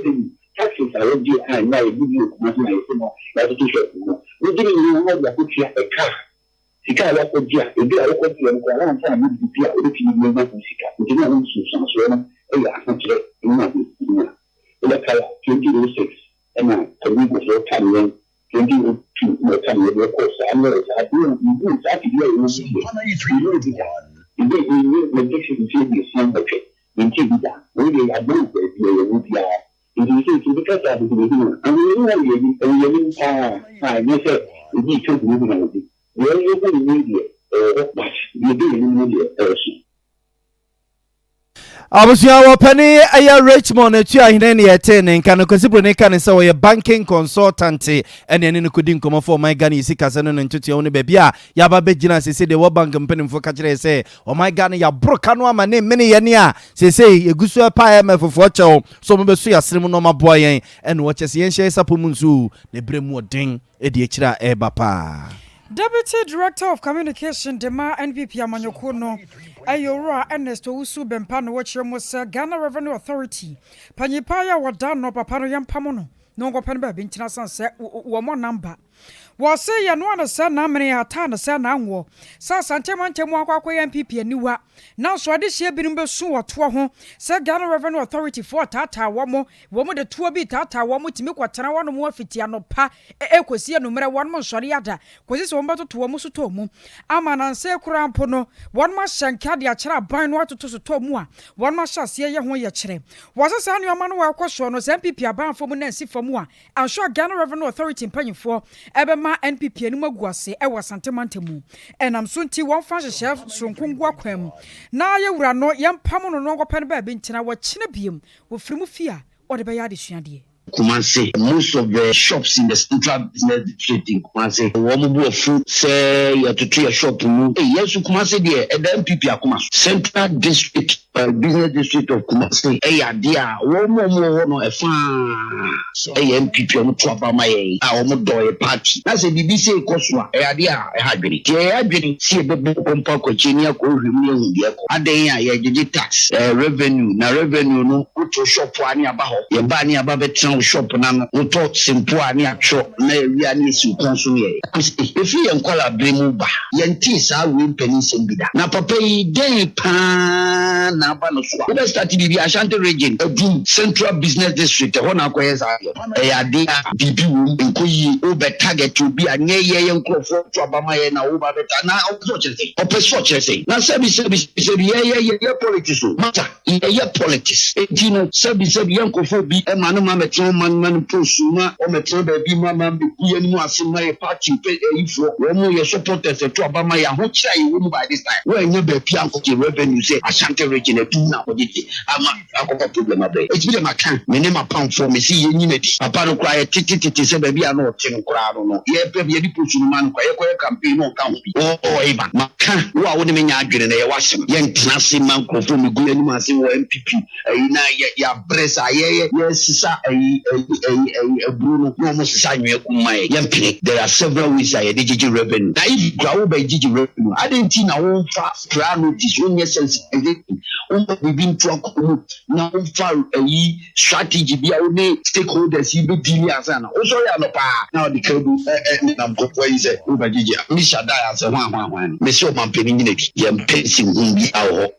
revenue. Taxes are already high now. You give you money. I say no. That's too short. We didn't even know that put here a car. Sika wa ko dia ebi a ko dia ko ran fa mi bi a o ti ni ma ko sika o ti na o su so so no e ya ha kire ina bi ina ila kala 2006 ena ko ni go so kan yen 2002 no kan yen ko sa an le sa bi ni sa ti dia o si 183 ibe ni me de shi ti ni san ba ke ni ti bi da o le ya do ko bi o bi a ni ti ti ka sa bi ni an ni ni se ni ko ni na ni where you go in media but you do in media person. Abusia penny aya Richmond etu ahine ne yete nka no kwasibro ne ka ne se wo banking consultant ene ne kudi nkomo for my Ghana isi kase no ntutu ne ba bia ya ba begina sese de wo bank mpanimfo ka kire se o my Ghana ya broka no ama ne mene ye ne a sese egusu pa mfofo chewo so mo besu ya srem no maboa yen ene wo chese yen hye sapomu nsu ne bremu odin edi ekira eba pa. Deputy Director of Communication Dema NPP Amanyokuno Ayora Ernest Usu Bempano Wachemusa Ghana Revenue Authority Panyipaya Wadano Papano Yampamono Nongo Penba Bintina Sanse Wamo number was say Yanwana San Namene Atana San Anwo Sa Santemante Mwakwa MPP Aniwa now so this year Binumbe Suwa Twaho Sa Ghana Revenue Authority for Tata Wamo the 2 bit Tata Wamo Timikwa Tanawano Mwafitiano Pa Equisia no matter 1 month Shariada Quasis Wombato to Wamusutomu Amanan Se Kurampono 1 month Shankadia Chara Bainwa to Tomua 1 month Shasia Yahoya Chere was a San Yamano Kwashono MPP Aban for Munesi for Mua I'm sure Ghana Revenue Authority in Penny for Ebema NPP Anuma Guase Ewa Santemantemu and I'm soon T1 Fashion Chef Sunkungwa Kwem na ye wura no yam pamono no ngopen ba bi ntina wa chine biem wo frimu fia o de be ya de suade. Kumasi, most of the shops in the central business district in Kumasi, Wamubu of food say you have to treat a shop. Yes, Kumasi there, and then MPP Akumas. Central district, business district of Kumasi. Dear, Womo, a fan. MPP on Twabama, our party. That's a BBC Koswa, dear, a hybrid. I see a baby compa Cochinia, Adea, tax, revenue, na revenue, no, put your shop for any about your bani above shop na uto simple ani atro na ewia ni su konso ye if you enkwala bremu ba yenti sa we penisem bida na papa yi den pa na ba no so we start bibi Ashanti region Edu Central Business District ho na koye sa ya de bibi wo nkoyi o be target obi anye ye nkrofo to abama ye na wo ba beta na o so chese na sebi ye politics matter ye politics etino sebi ye nkofo bi e manu ma man prosuma o metre baby mama be kuye ni mu asema e party pe ifo wo mu ye supporters to abama ya ho kira ye wo by this time wo enya ba pia nkoje revenue say Ashanti region edu na odite ama akoko problem abai e tibi ma kan me ne ma pound for me see ye nyina di papa no kra ye titi se baby a no te no kra no ye pe ye di prosuma man kwa ye kwa campaign no kan bi o eba ma kan wo a wo ne menya adwene na ye wasem ye ntena se man krofo me gu ni mu ase wo MPP na ya bresa ye sisa Bruno, no almost sign me. There are several ways I did revenue. Now, if you grow by Gigi revenue, I didn't think I won't fast crown this one essence. We've been to now far a strategy be only stakeholders, you be dealers and also now the cable and I'm going to say over Gigi. Misha die as a one. Monsieur Mampini, yam pensing whom be our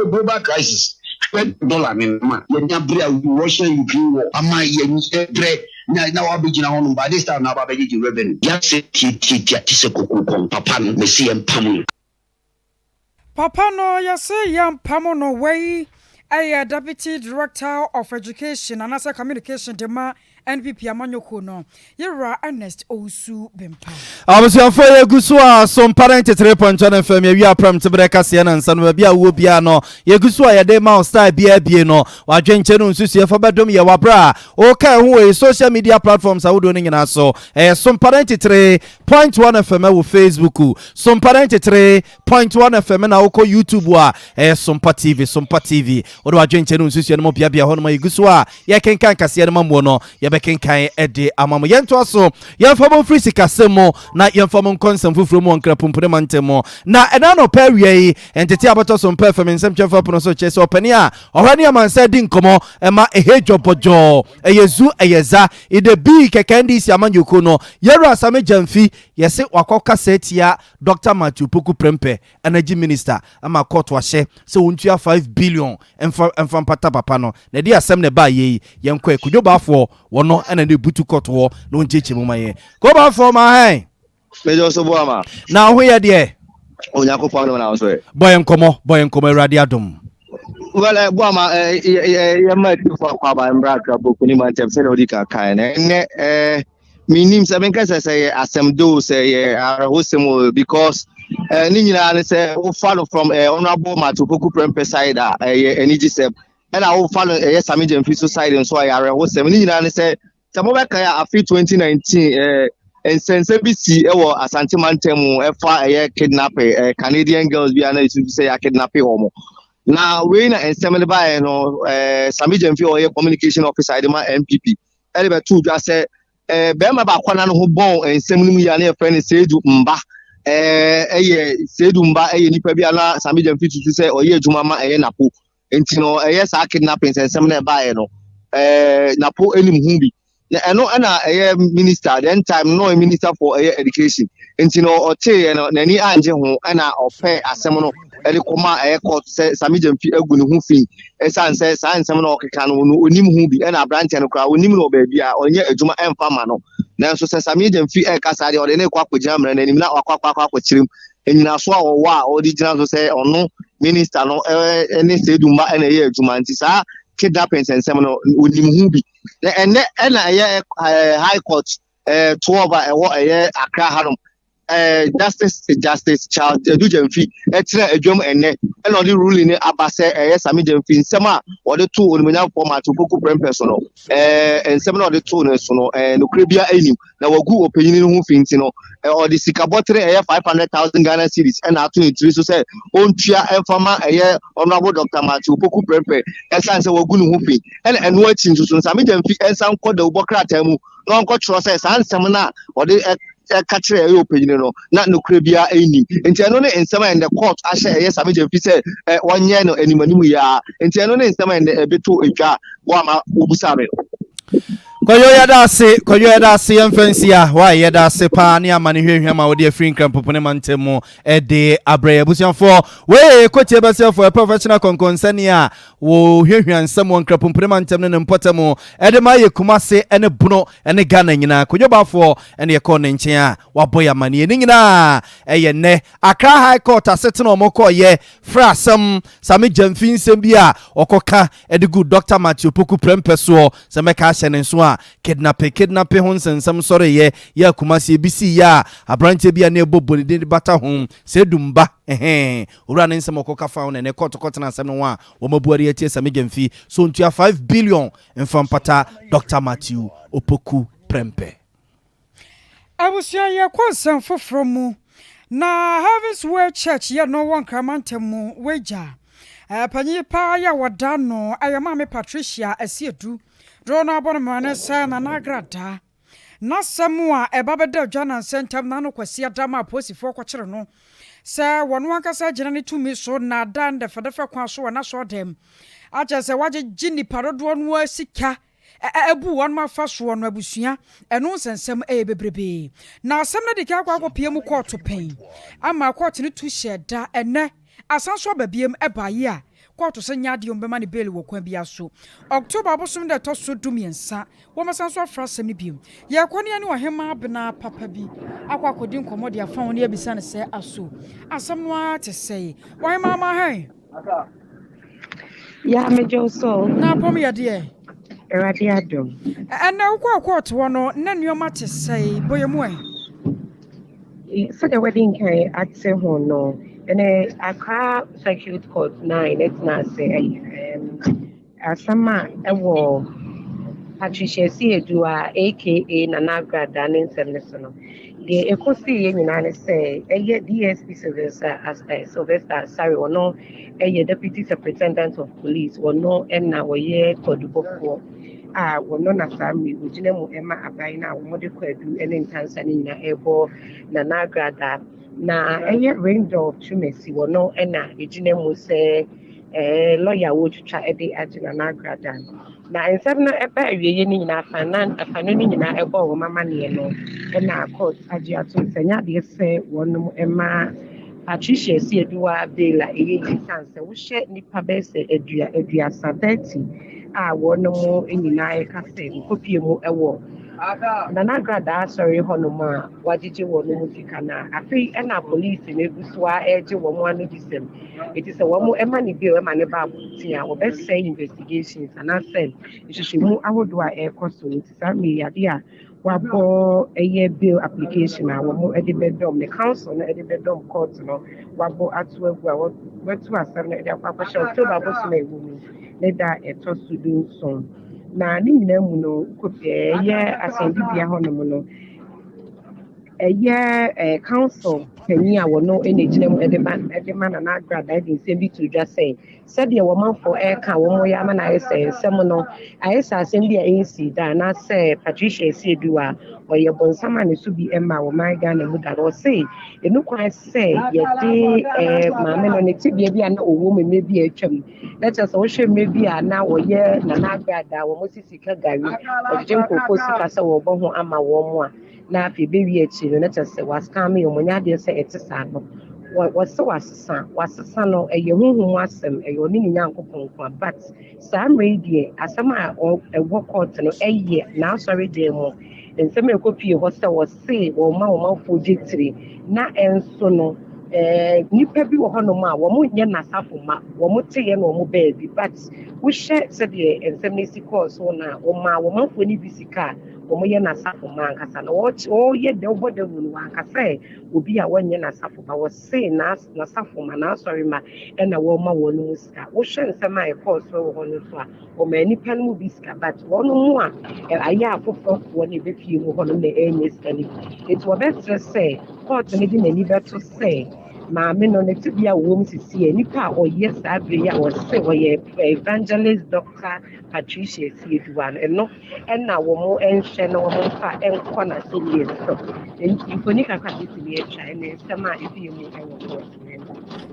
global crisis. $20 in man. Yenya bria Russia Ukraine ama yenye bre na wabijina hono by this time na babeji revenue. Yase tise kokoko papa no me see empamu. Papa no yase yampamu no way Deputy Director of Education and Asa Communication Dema NPP Amanyoko no Yera Ernest Osu Bempa. Abusia for Yegusua some parent 3.1 FM we are pram to breka siana nsan bia wo bia no Yegusua ya de ma style bia no wadwenche no nsusu ya fabadom ya wabra o kai ho social media platforms awodo no nyina so some parent 3.1 FM wo Facebook some parent 3.1 FM na wo ko YouTube wa Sompa TV wo do adwenche no nsusu no mo bia ho no ma igusu a ye kenkan kase no mamu no ye be kenkan ede amamo ye nto so ye famo free sikasemo na ye famo konsam fufuro mu onkra pumpure mantemo na ena no pa wie entete abato so mpa fam nsem twa pono so chese opani a ohani amansa di nkomo ema ehejobojo eyezu eyeza ide bi kekandi si amanyuko no yeru asame jamfi yese wakoka setia Dr. Matthew Poku Prempe energy minister ama court wahye se wontua 5 billion emfa pata papa no na di asem ne ba ye yenkwa ekudwobafo wono ena ne butu court wo no ncheche mu maye ko ba fo ma hen mejo so bo ama na ho ye de Onyankopon no na so boy nkomo radio adom well bo ama ye ma ti for kwa ba mbra ka boku ni man tem se no di ka kan ne minim se ben ka say asem do say hosemo because ni nyina ne say we follow from honorable Matupoku Prempe side eniji sef and I will follow Sami Jemfi side and so I hosem ni nyina ne say some of ka ya afi 2019 and sense BC ewo Asante Mantemu efa kidnap Canadian girls bi ana isu say kidnap homo na we na ensem le ba no Sami Jemfi o communication officer de ma MPP elebe tu dwa say bema ba kwana no ho bon ensem no mu ya na friend Sedu Mba Sedu Mba nipa bi ana Sami Jemfi tutu say oye adwuma ma napo enti no sa kidnapping ensem na ba no napo enim hu bi na eno na minister then time no minister for education enti no ote no nani anje ho na ope asem no ele koma court Sami Jemfi agu ne ho fi esan say sa ensem no okeka no onim hu bi na branch no kra onim no ba bia onye adwuma emfa ma no na so say Sami Jemfi kasa de ode ne kwa kwagina mra na nim na akwa chirim enyina so a wo a odi gina so say ono minister no ene Sedu Mba na adwuma nti sa kidnapping ensem no onim hu bi na high court 12 Accra hanom justice Charles Jemfi etre adwom enne na odi ruling ni abase Sami Jemfi nsema odi to onimanya format Poku Prempe so no nsema na odi to no so no no krebia anim na wagu opanyini no ho finti no odi sikabotre 500,000 Ghana cedis na ato entry so say ontua enfama honorable Dr. Matthew Poku Prempe esan say wagu no ho fin na eno achi so Sami Jemfi ensan koda ubokrata mu no nko tro say san nsem na odi katre opanyini no na no krebia anim enti eno ne nsema in the court ahye Sami Jemfi say wonye no animanimu ya enti eno ne nsema in the beto etwa wa ma obusame Koyo yada se yemfensia wa yada se pa ne amane hwehwe ma wode afri nkran popone mantemu de abraya busianfo we kotie besiafo professional konkonsani a wo hwehwe ansam wonkra popone mantemu ne mpotemu de ma ye kumase ene buno ene Ghana nyina koyo bafo ene ye ko ne nchen a waboya mane ni nyina eye ne Accra High Court asete no moko ye frasam Sami Jemfi nsem bia okoka de good Dr. Matthew Poku Prempe so se meka hye ne so a kidnapping ho nsensam sore ye kumasi bisi ya abrante bia na eboboni de bata ho Sedu Mba ura ne nsem okoka fa ne court na nsem no a wo mabuari atie Sami Jemfi so ntua 5 billion mfampata Dr. Matthew Opoku Prempe abusia ye konsam foforo mu na Heaven's Way Church ye no won kramantemu weja panyi pa ya wadano ayama me Patricia asiedu drona bonmane sa na nagrada na samua ebabeda Jana sentam na no kwasi adama posifo kwakire no sa wono ankasa gina ne tumi so na dan de fedefe kwa so na so dem acha se waje gini parodo no asika ebu won ma fa so no abusua eno sensem bebrebe na asem na dika akwa piem court pen ama court ne tu sheda ene asanso babiem ebaye a court se nyade ombema ne bail wo kwa bia so October abosom de to so dumiensa wo masanso afra sem ne biem ye kwone ne ohema abena papa bi akwa kodi nkomo de afa won ebisa ne se aso asem no ate sei wo hema ma han ya mejo so na pom ye de erade adom na ukwa court wono na nioma te sei boyemu so the wedding kai at se ho no and Accra Circuit Court 9 it's not say asama ewo Patricia Siedua, aka Nanagra Danin Semnesono. The Ecosi Minane say, a DSP Sylvester, sorry, or no, a deputy superintendent of police, or no, and now a year Kodubo. Wɔ no na saa mmiri wogyina mu ma aban no a wɔde kɔ adu ne ntansa no nyinaa ɛbɔ Nanagrada na ɛyɛ range of tumasi wɔ no na ɛgyina mu sɛ lawyer wɔtwitwa de agye Nanagrada na nsɛm no ɛba awieeɛ no nyinaa afa no nyinaa ɛbɔ wɔn amanneɛ no na court agye ato sɛ nyɛ adeɛ sɛ wɔnom ma Patricia Sieduwa bail a ɛyɛ yi san sɛ wohyɛ nnipa bɛyɛ sɛ aduasa 30 a wɔnom nyinaa ɛka sɛ nkɔpie mu ɛwɔ Nanagrada asɔre hɔnom a wɔagyegye wɔn mu sika no afei ɛna police no egu so a ɛregye wɔn ano di sɛm ɛti sɛ wɔn ɛma ne bail ɛma ne ba abɔnten a wɔbɛsɛe investigations anaasɛ nhyehyɛmu ahodoɔ a ɛrekɔ so nti saa mmiri adeɛ a wabɔ ɛyɛ bail application a wɔn de bɛdɔm ne council no de bɛdɔm court no wabɔ ato agu a wɔatu asɛm no de akɔ akɔhyɛ October abosom a ɛwɔ mu ne da ɛtɔ so du nson na ne nyinaa mu no ɛyɛ asɛndibea hɔnom no ɛyɛ council panyin a wɔno na gyina mu de ma Nanagrada de nsɛm bi to dwa sɛ sɛdeɛ wɔmanfoɔ ɛreka wɔn yɛ ama no ayɛ sɛ nsɛm no ayɛ sɛ asɛm bi a ɛnsi da anaasɛ Patricia Sieduwa a ɔyɛ bɔnsam a ne so bi ma wɔman Ghana mu da no ɔse ɛno kwan sɛ yɛde maame no ne tibea bi a na ɔwɔ mu mmerɛ bi a atwam na kyerɛ sɛ wohwɛ mmerɛ bi a na wɔyɛ Nanagrada a wɔn si sika gari ɔgyegye nkurɔfoɔ sika sɛ wɔbɔ ho ama wɔn mu a na afei bɛwie akyi no na kyerɛ sɛ wascam yɛ ɔmɔnyɛ adeɛ sɛ ɛte saa no wɔsɛ wasesa no ɛyɛ honhom asɛm ɛyɛ ɔne ne Nyankopɔn nko but saa mmerɛ yi deɛ asɛm a ɛwɔ court no ɛyɛ n'asɔre dan mu nsɛm a ɛkɔpie hɔ sɛ wɔse wɔma ɔmanfoɔ gye tiri na ɛnso no nipa bi wɔ hɔnom a wɔn nyɛ n'asafo ma wɔn teɛ na wɔn baabi but wohyɛ sɛdeɛ nsɛm no si kɔɔ so na wɔma wɔmanfoɔ no bi sika a wɔn yɛ n'asafo ma ankasa na wɔyɛ dɛ wɔbɔ dɛ mu no ankasa obi a wɔnyɛ n'asafo ma wɔse n'asafo ma n'asɔre ma ɛna wɔma wɔn mu sika wohyɛ nsɛm a ɛkɔɔ so wɔ hɔ no so a wɔma nipa no mu bi sika but wɔn mu a ayɛ afoforɔfoɔ na ebɛfie mu hɔnom na ɛnyɛ sika no bi eti wɔbɛkyerɛ sɛ court no de n'ani bɛto sɛ maame no ne tibia wɔ mu sisi nipa a ɔyɛ saa bere yi a wɔsɛ ɔyɛ evangelist Dr. Patricia Sieduwa no ɛna wɔn nhwɛ na wɔn mfa nkɔ na sɛdeɛ so nkoni kakra bi si atwa ne nsɛm a ebi mu ɛwɔ court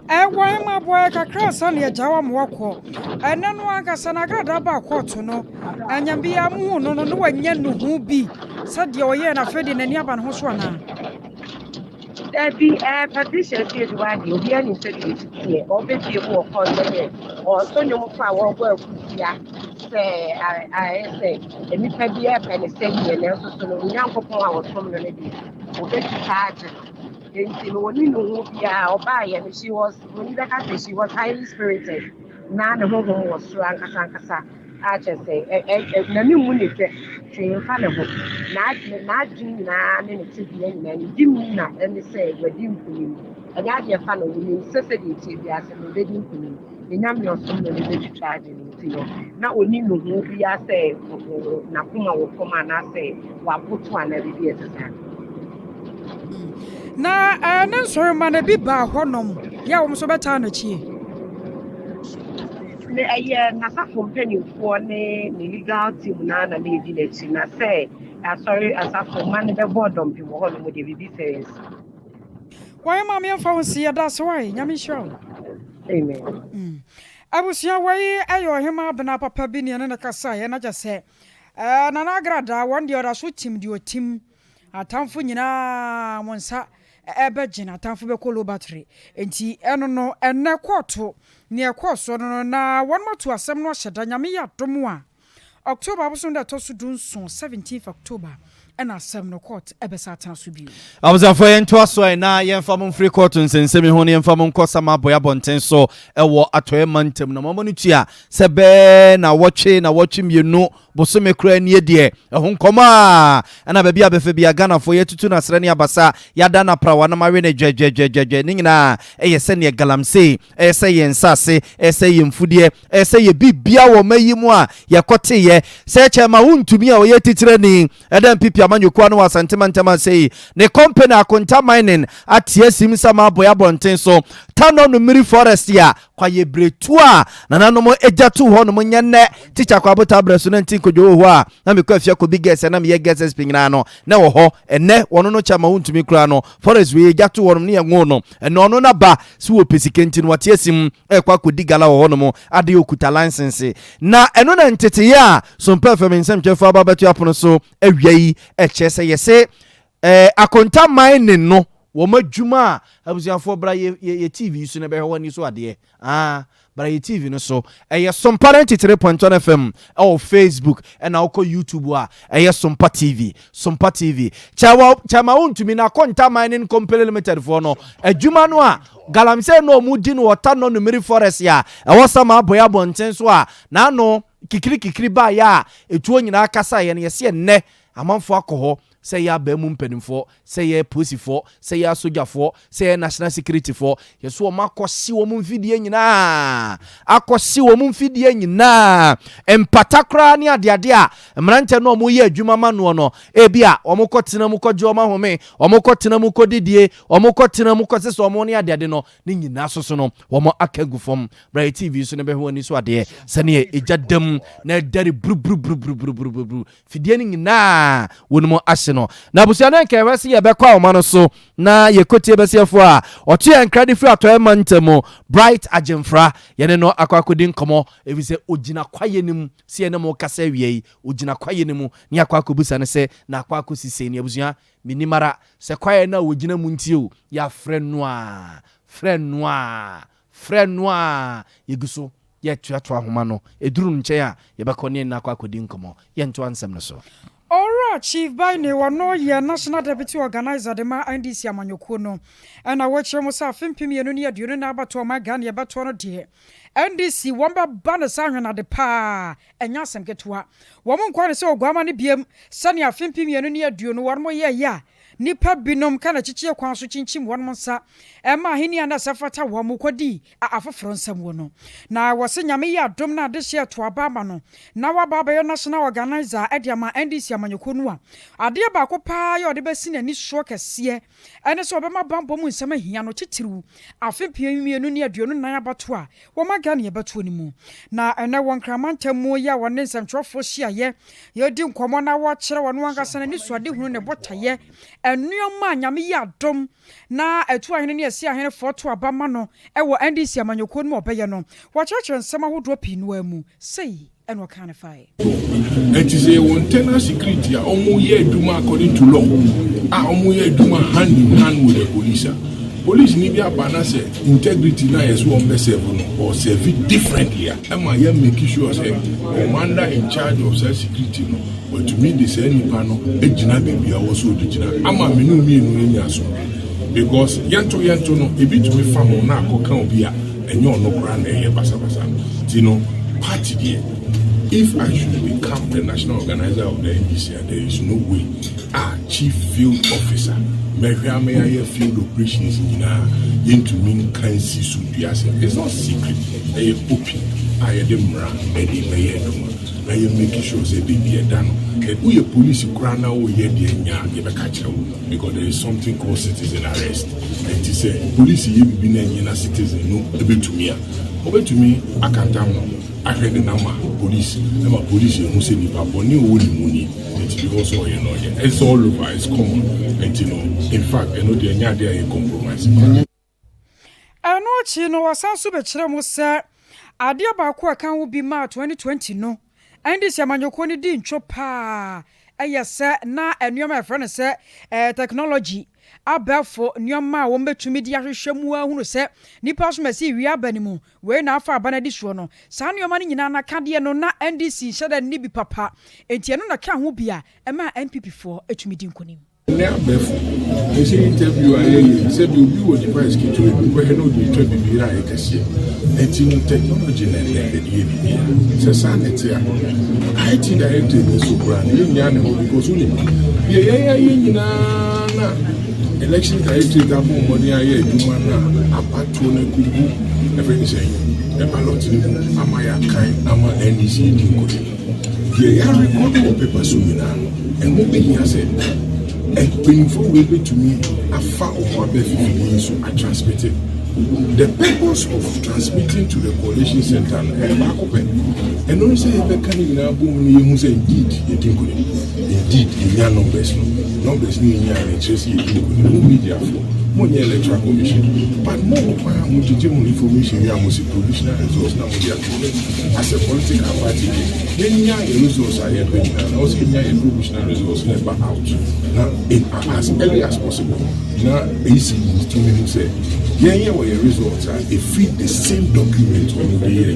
ɛwɔ ma boy kakra sa ne agya wa mo kɔ ɛne no ankasa na Nagrada ba court no anyambia mu no no wanya no hu bi sɛdeɛ ɔyɛ na fɛde n'ani aba ne ho so ana Patricia Sieduwa de obi ani sɛ de tie ɔbɛtie mu wɔ court no ɔso ne mu fa wɔ bɔ akusia sɛ nipa bi ɛpɛ ne sɛ yɛ ne nso so no Nyankopɔn a wɔsom no ne de ɔbɛtwitwa agye nti no wɔne ne ho biara ɔbaayɛ no she was highly spirited na ne honhom wɔ soro ankasa akyɛ sɛ n'anim mu ne sɛ mfa ne ho n'adwene nyinaa ne ne tibea nyinaa ne di mu na ɛne sɛ wadi nkunim ɛnyɛ adeɛ fa no wɔnim sɛ sɛdeɛ ɛtie bi ase no bɛdi nkunim ɛnyame ɔsom no ne bɛtwitwa agye no nti no na ɔni ne ho biara sɛ n'akoma wɔ fam anaasɛ waboto anaa biribi ɛte saa na ne nsɔre ma na bi baa hɔnom yɛ wɔn nso bɛtaa n'akyi ne ɛyɛ n'asafo mpanimfoɔ ne legal team na ɛdi n'akyi na sɛ asɔre asafo ma ne bɛbɔ dɔmpem wɔ hɔnom de biribi sɛ yɛsi wɔyɛ maame yɛmfa wo si yɛda so wae nyame hyira wo amen abusua wɔyi ɛyɛ ɔhema abena papa bi ne ne kasa yɛ na kyɛ sɛ Nanagrada wɔn deɛ ɔda so tim deɛ ɔtim atamfo nyinaa mo nsa ɛbɛgyina atamfo bɛkɔ low battery enti ɛno no ɛnɛ kɔɔto ne ɛkɔɔ so no na wɔn matu asɛm no ahyɛ da nyame yɛ adom a October abosom da ɛtɔ so du nson 17th October ɛna asɛm no court ɛbɛsa atena so bio abuzafo yɛnto aso na yɛmfa mo free court nsensɛmi ho ne yɛmfa mo nkɔ sama boya bonten so ɛwɔ atoyɛ mantam na mama no tua sɛ bɛɛ na wɔtwe mienu bosome kura nie deɛ ɛho nkɔma ɛna baabi a bɛfɛ bia Ghana fo yɛtutu na srɛ ne abasa yɛada na prawa na mawe ne dwedwedwedwe ne nyinaa ɛyɛ sɛ ne galamse ɛyɛ sɛ yɛ nsase ɛyɛ sɛ yɛ mfudie ɛyɛ sɛ yɛ bibia wɔ mayi mu a yɛkɔteyɛ sɛ kyɛ ma wontumi a wɔyɛ titire ni ɛda mpipi amanyɔkua no wɔ asantema ntama sɛ ne company akonta mining atie sim sama boya bonten so tano no miri forest ya kwaye bretu a nananom ejatu ho no nyenne teacher kwa bota bresu na ntin kodwo ho a na mekɔ afia ko big na me guess pingina no na wo ho enne wono no chama wontumi kura no forest we ejatu ho no ne yenwo no enne ono na ba si wo pesikenti no watie sim kwa kodi gala wo no mo ade okuta license na eno na ntete ya Sompa fam nsɛm twɛfo aba bɛto apono so awiai ɛkyɛ sɛ yɛse akonta mining no wo madwuma abusiafo bra ye TV so ne bɛhwɛ wani so ade bra ye TV no so Sompa 93.1 FM Facebook and awko YouTube a Sompa TV chama wontumi na akonta mining company limited for no adwuma no a galamse no mudi no wota no numeri forest ya sama boya bonten so a na no kikiri ba ya etuo nyina kasa ye ne yese enne amanfo akɔ sɛ yɛ abamu mpanimfo sɛ yɛ posifo sɛ yɛ asogafo sɛ yɛ national security fo yɛso wɔn akɔsi wɔn mfidie nyinaa empata kra ne adeade a mmerante no wɔn yɛ adwuma ma no ebi a wɔn kɔtena mu kɔgye wɔn ahome wɔn kɔtena mu kɔdidie wɔn kɔtena mu kɔsɛ sɛ wɔn ne adeade no ne nyinaa soso no wɔn akagu fam Bright TV so ne bɛhwɛ wɔn so adeɛ sɛ ne egya dam na ɛdari bru fidie ne nyinaa wɔn mu ahyɛ no na busiana nke wese ye bekwa o mano so na ye kotie besiafo a otu en credit free atoy mantemo Bright Agimfra ye ne no akwakodi nkomo efise ogina kwaye nim se ne mo kasa wiei ogina kwaye nim ne akwakobusa ne se na akwakosise ne abusia minimara se kwaye na ogina mu ntio ya frɛ noa yeguso ye tuato ahoma no eduru nche a ye bekone na akwakodi nkomo ye nto ansem no so. Ora Chief Baine wano ye National Deputy Organizer de ma NDC amanyoko no na wɔkyerɛ mo sɛ afempem yenu ne aduonu na abato ma Ghana yɛbɛto no de NDC wɔmba ba ne sa hwena de pa enya asɛm ketewa wɔn nkwa ne sɛ ogwama ne biem sɛ ne afempem yenu ne aduonu wɔn mo yɛ ya nipa binom kana chichie kwan so chinchim wɔn nsa ɛma hini ana safata wɔn mo kodi afoforo nsam wo no na wɔse nyame yɛ adom na de hye to aba ma no na waba ba National Organizer ediama NDC amanyoko no a ade ba ko pa yɛ ɔde bɛsi n'ani so kɛseɛ ɛne sɛ ɔbɛma bambɔ mu nsɛm ahia no kyitiriw afempie mienu ne aduonu nan abato a wɔma Ghana yɛbɛto ni mu na ɛnɛ wɔn kramantam mu yɛ wɔn nsɛmtwerɛfo hyiayɛ yɛdi nkɔmɔ na wɔkyerɛ wɔn wankasa n'ani so ade hunu ne bɔtayɛ enuoma nyame yɛ adom na etu ahene ne esi ahene foto abama no ɛwɔ NDC amanyoko no ɔbɛyɛ no wɔkyerɛkyerɛ nsɛm ahodoɔ pii no amu sei ɛno kan fae it is a internal security a ɔmo yɛ adwuma according to law a ɔmo yɛ adwuma hand in hand with the police ni bi abana say integrity na yes one be serve no or serve it differently am I making sure say commander in charge of security no but to me the say nipa no ejina baby a was so ejina ama me no mi enu enya so because yanto no ebi to me fa ho na akoka obi a enye ono kra na eye basa you know party there. If I should become the national organizer of the NDC, there is no way chief field officer Mehia field operations into mean can see it's not secret. They are open. I am I am making sure that they are done. We are police crana or because there is something called citizen arrest. And to say police have been a citizen no over to me I can't tell I heard the number police who say nipa boni money. It's because it's all over, it's common. And in fact, they are compromise. I know Chino was also betrayed say Adia Bakua can be ma 2020 no. And this Yamanyoko din chopa. Yes, sir, na and your my friend say technology. abafo nyoma wo betumi di ahwehwɛ mu ahunu se nipa so masi wi abanimu we na afa abanadi so no saa nyoma no nyina na kade no na NDC hyɛda ni bi papa enti no na ka ho bia ɛma NPP fo etumi di nkonim ne abafo ese interview aye se bi obi wo device ki to bi ko he no di to bi bi ra e kase enti no technology na le die bi se sa neti a IT director ni so brand ye nya ne ho because uni ye nyina na election director da bo mo ni aye aduma na apato na kugu everything say e ballot ni amaya kan ama NDC di ko ye ya record o paper so nyina and mo be here say and painful way to me afa o be so I transmitted the purpose of transmitting to the coalition center and only say the can you say indeed in your numbers in your interest media for more electoral commission but more information you must provisional results now as a political party then your results are and also your provisional results never out now as early as possible now AC to say your results are they feed the same document on the year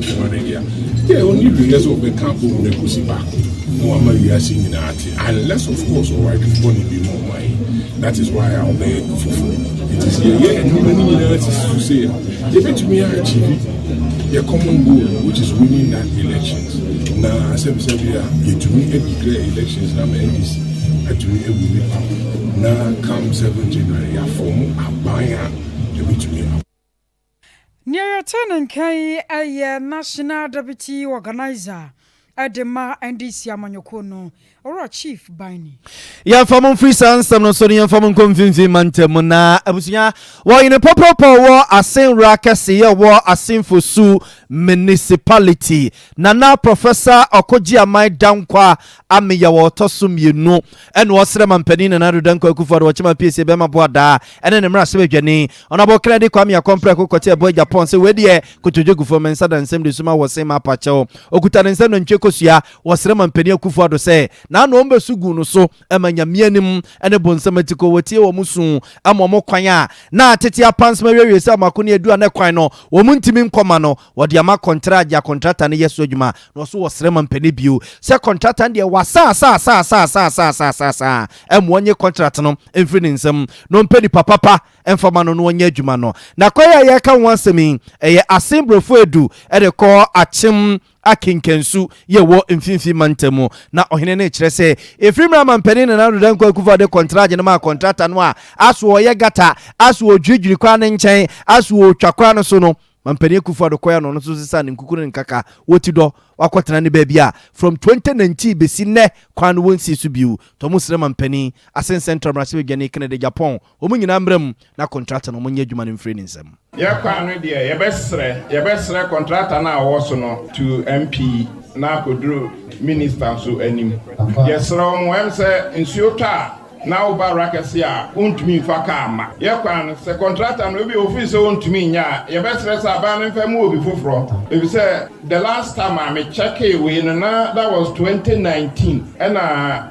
yeah only the years of the campaign will go back unless of course or I can be more money. That is why I'll beg for it is here and many to say they bet me achieve your common goal which is winning that elections now to me declare elections now NDC to me every now come 7 January I form a buyer to me near turn kai a national deputy organizer Adema NDC amanyokono ora chief bani ya famon free sans no so ne famon konfinfin mantem na abusunya wo ine popopo wo asenra kase ye wo asenfosu municipality na professor okoji amai dankwa ameya wo tosum yenu en wo sere mampani na dankwa akufo wo chema pese be maboada ene ne mra se bedwane onabo credit kwame ya compre kokote ebo Japan se we de kotojogu fo mensa dan sem de suma wo se ma pache okutane nsem no ntwe kosua wo sere mampani akufo ado se na no mbesugu no so emanyamianim ene bonsamatiko wotie wo musu amomo kwan a na tete apansma wewe se amakoni edu na kwan no wo muntimi nkoma no wo de ama contractor ne yeso adwuma no so wo sere mampani bio se contractor de wasa emwonye contract no emfiri nsem no mpani papa emfama no wonye adwuma no na kwaya ye ka wansemi eye asembrofo edu ede ko achim akinkensu ye wo mfimfi mantemu na ohene ne kire se efrimra mampani na dankwa akufo de contract na ma contractor no a aso ye gata aso dwidwiri kwa ne nchen aso twakwa no so no mampani akufo de koya no so sisa ne nkukuru nkaka wotido wakotena ne babia from 2019 besi ne kwan wonsi su biu to musre mampani asen central brasilia gane kene de Japan o munyina mbrem na contractor no munye adwuma ne mfre ne nsem ya kwan no de yebesre contractor na wo so no to MP na kodru minister so anim yesro mo em se nsuo ta na uba rakasi a untumi mfaka ama ye kwan se contractor no bi office untumi nya ye be stress aba ne mfa mu obi foforo if say the last time I check we na that was 2019 and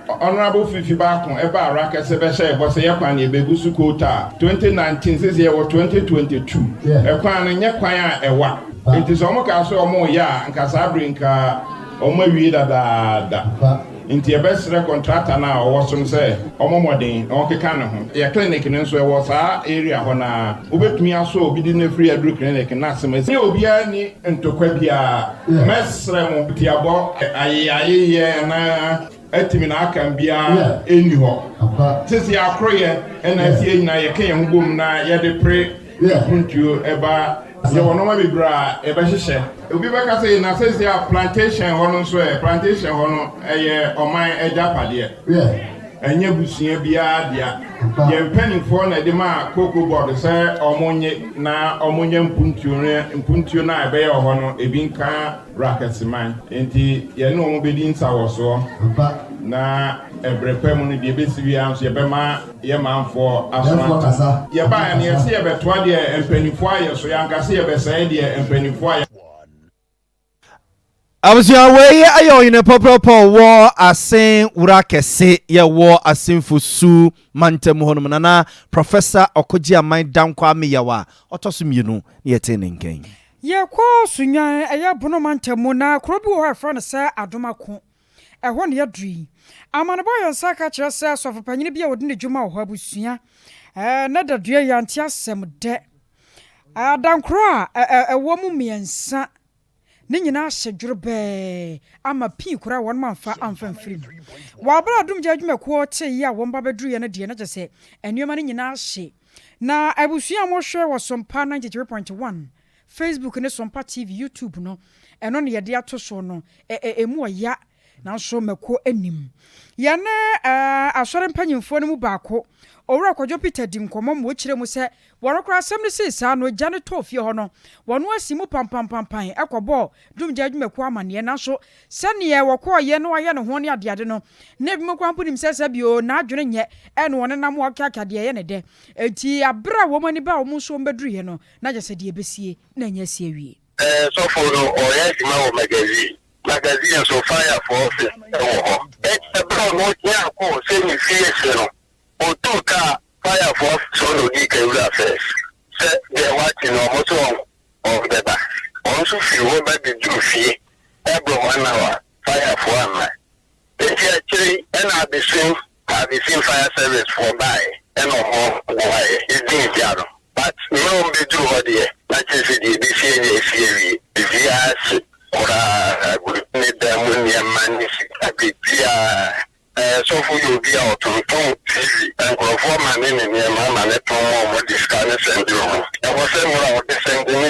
honorable fifi ba kon e ba rakasi be share bo se ye kwan e begusu kota 2019 says ye was 2022 e kwan nya kwan a ewa it is omo ka so omo ya nka sabrinka omo wi da inti ebesre contractor na owoso nse omomoden okeka ne ho ya clinic ne nso ewo saa area ho na obetumi aso obi di na free adru clinic na asem se obi ani ntokwa bia mesre mo tiabo aye na etimi na aka bia eni ho sisi akroye na sie nyina ye kan ho bom na ye de pre puntuo eba ye wono ma bibra eba hyehyɛ obi beka say na say plantation hono so plantation hono eye oman eja pade enye busua bia dia ye mpanifo na de ma cocoa board say omonye mpuntuo na ebe ye hono ebi nka raketman enti ye no omo bedi nsa wo so na ebrepem no de besiwi anso ye bema ye manfo asoma ye ba ne ye se ye betoa de mpanifo aye so yankase ye besa de mpanifo aye Abusua we ayo ine popropo wo asen wura kese ye wo asenfo su mantem honum nana Professor Okoji Aman Dankwa Meyawa otoso mienu ye tene nken ye ko sunyan eye bono mantem na krobi wo ha no se adomako eho ne yadui amanebo yo saka kire se asofo panyine bia wodi ne dwuma wo abusua na dadua yanti asem de adankro ewo mu miensa ne nyina hyedworo be ama pii kura won manfa amfa mfiri wa bra dum je adwuma ko te yi a won ba beduru ye ne de na jese enuoma ne nyina hye na abusua mo hwe wo Sompa 93.1 Facebook ne Sompa TV YouTube no eno ne ye de ato so no emu oya na so mako anim ye ne asore mpanyimfo ne mu baako owura kwajo Peter dinkomo mo kire mu se worokra asem ne sisa no jane tofie ho no wono asimu pampam ekobo dumje adwumaku amane na so sane wokọ ye no aye ne ho ne ade no na bi mekwanpo nim sesa bio na adwene nye ene wona nam wakakade ye ne de enti abra wo mani ba wo mu so mbeduru ye no na jese de ebesie na nya sie wie so for no oyesi ma wo magazine so fire for office it's about no nya ko se ni fie no Otoka fire for so no di kewura first. Say they watching almost of the back. Also feel what baby do fee. Every 1 hour fire for one. It's actually and I've been seeing fire service for buy and no more why it's being jaro. But no be do what there. That is the BCA if you ask or would need them when your man is so for you be out on TV and perform in the mama let more discuss and do. I was saying what the same thing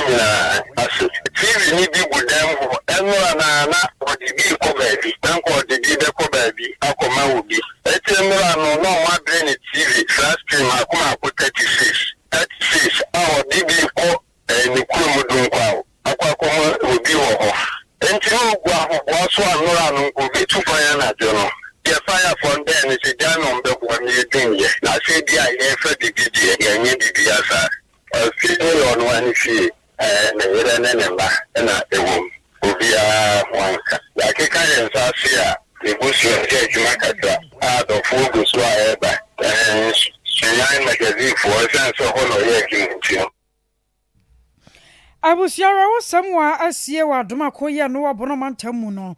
TV need be with them and what the big baby, and what the big baby, Akoma will be. It's no my brain TV, last stream I come up with 36 our DB and the Kumu Aquacoma will be off. And you was one will be 2 fire fire from then is a jam on the one you think. I said, yeah, for the BD and you be as a feeling on one fee and a woman will be one. Like a kind of Sasia, the bush judge Macata, out of focus whatever, and Suyan magazine for us, so hold on, Abusiara wo samwa asie wa domako ye no abono mantamu no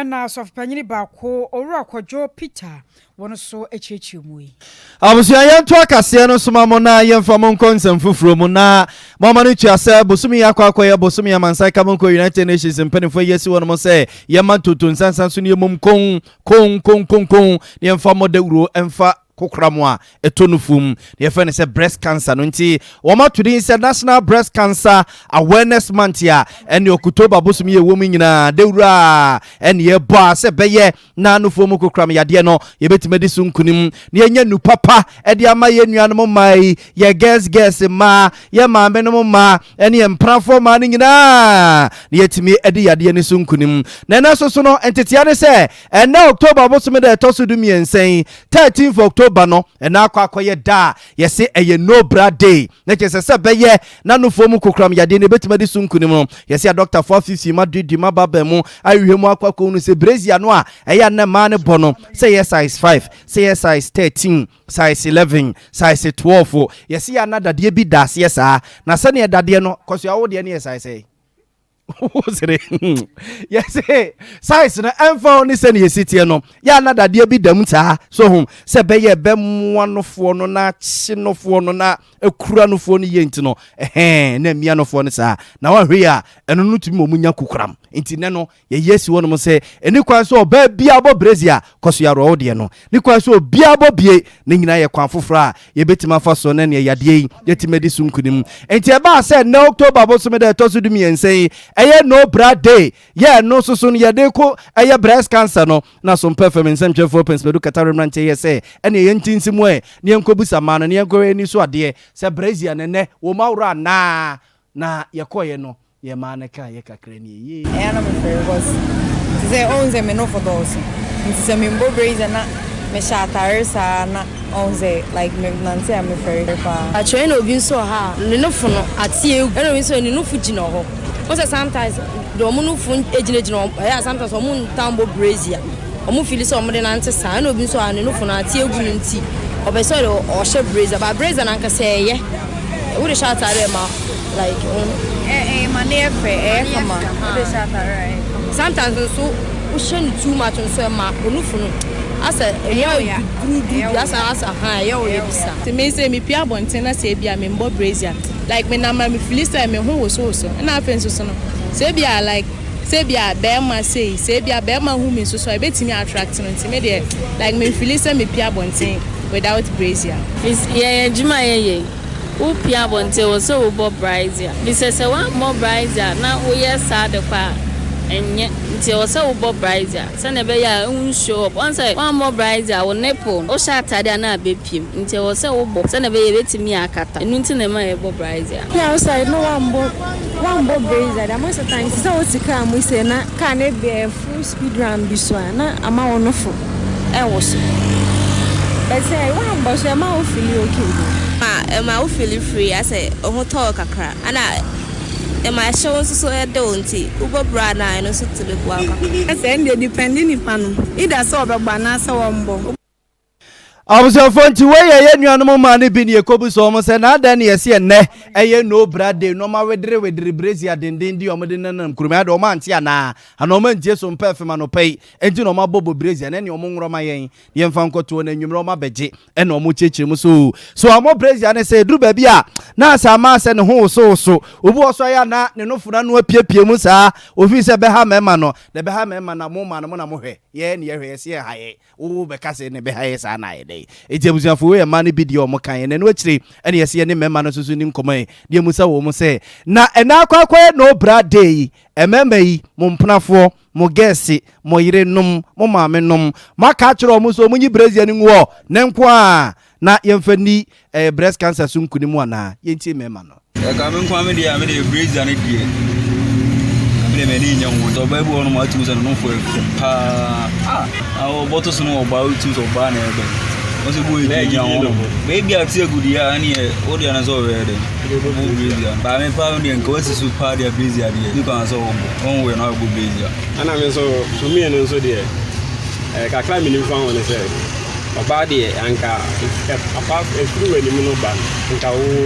na sofpanyini baako owura kwajo Peter wono so echechi mu yi Abusia yanto akase no soma mo na yemfa mo nkonsem fufuro mu na mama no tuase bosumi yakwa ye bosumi amansai ka mo United Nations mpanifo yesi wono mo se yema tutun sansan so ne yemum kon yemfa mo dawuro emfa kokramwa etonufum the FN say breast cancer no nti woma today say National Breast Cancer Awareness Month ya ene October bosumi ewom nyina dewura ene ye bo se beye na anufom kokram yade no ye betimedi sunkunim ne enya nu papa ede ama ye nuanom mai ye guess ma ye maame no ma ene ye mprafo ma ne nyina ne yetimi ede yade ne sunkunim na na so no entitia ne se ene October bosumi de tosudum yensen 13th October no na akwakoye da yesi eye no bra day na kese se beye na no fomu kokram yade ne betimadi sunkunim no yesi a Dr. 450 madidi mababa mu ayuhemu akwako nu se Brazil no a eya na ma ne bono say yes size 5 say yes size 13 size 11 size 12 yesi ya na dade bi das yesa na se ne dade no koso ya wo de ne size yes size na emfa ni se ne yesitie no ya na dade bi dam taa so hum se beye be muanofo no na chinofo no na ekura nofo no yenti no na mia nofo no saa na wa hwe a eno no tumi omunya kokram enti ne no ye yesi wono mo se eni kwan so ba bia bo Brazil koso ya ro de no ni kwan so bia bo bie ne nyina ye kwan fofora ye betima fa so na ne yade yetimedi sunkunim enti e ba se na October bo so me de tosu dum yensen eye no bra day ye no so no yade ko eye breast cancer no na some performance sem chefo pens bedu katare mrante ye se ene ye ntinsimu e ne enkobusa ma no ne enko eni so ade se Brazil ne wo mawra na ye koye no ye ma na ka ye kakra ni ye na me fair was ze onze me no for those nti me mbo Brazil na me shatare sa na onze like me nante am fair pa a train obi so ha ne no fo no atie e no so ni no fu gina ho. Sometimes the woman fun ejinejina sometimes omun tambo brazier omu feel so omo de nante sa na obi so anu no funa tie egu nti obeso o she brazier ba brazier na nka say ye we dey shout at them like man come on dey shout at sometimes so we share too much so ma onu funu asa asa ha ye o ye bisa to me say me pia bonten na say bia me mbo brazier like me na ma me feel say me ho so na afen so no say bia like say bia be ma say bia be ma hu me so e betimi attract no nti me dey like me feel say me pia bonten without brazier is yeah juma ye u pia bonten wo so wo brazier this say one more brazier na wo yes sad kwa enye nti wo so wo brazier say na be ya un show up on say one more brazier wo nipple o sha atade na abepiem nti wo so wo say na be ye betimi akata enu nti na ma ye brazier yeah outside no one more brazier that most of the time so what car we say na car na be full speed run bi so na ama wono fo e wo so but say one boss ama wo feel okay ma wo feel free I say o talk kakra ana my show so don't ubo bra na no so to be kwa I say ndey depending ipanu either so obegba na so wombo Abusafo weye ye nuanom ma ne bi ne ekobu so mo se na da ne yese enne eye no brade no ma wedre brazier denden di omde nanam kuruma da o ma ante ana ana o ma ntie so mpa fema no pai enti no ma bobo brazier na ne o mo nwro ma yen ye mfa nkoto na nwumro ma beje e na o mo chechire mu so amo brazier ne se duru ba bi a na asama se ne ho so obi oso ya na ne no funa no apiepie mu saa ofi se be ha mema no de be ha mema na mo ma no na mo hwe ye ne ye hwe se haye wo be ka se ne be haye saa na ye ejebuziafo we ma ne bidio mo kan ne no akire ene yese ne mema no susu nim komai de musa wo mo se na ena akwakwa no brade emema yi mo mpnafo mo gesi mo yire num mo maame num maka kire mo so mo nyi brazier ni wo ne nko a na yemfani breast cancer sunkuni mu ana yenti mema no ka me nko ame dia me de brazier ne die ame me ni nyanwo to ba bu ono ma tu so no fo pa o boto so no ba tu so ba na ebe what's the boy baby I see a good year and here all the others already but I'm found in courses with party of busy idea you can so one way not good busy and I mean so to me and also there I climb in front when I say about the anchor apart through any no ban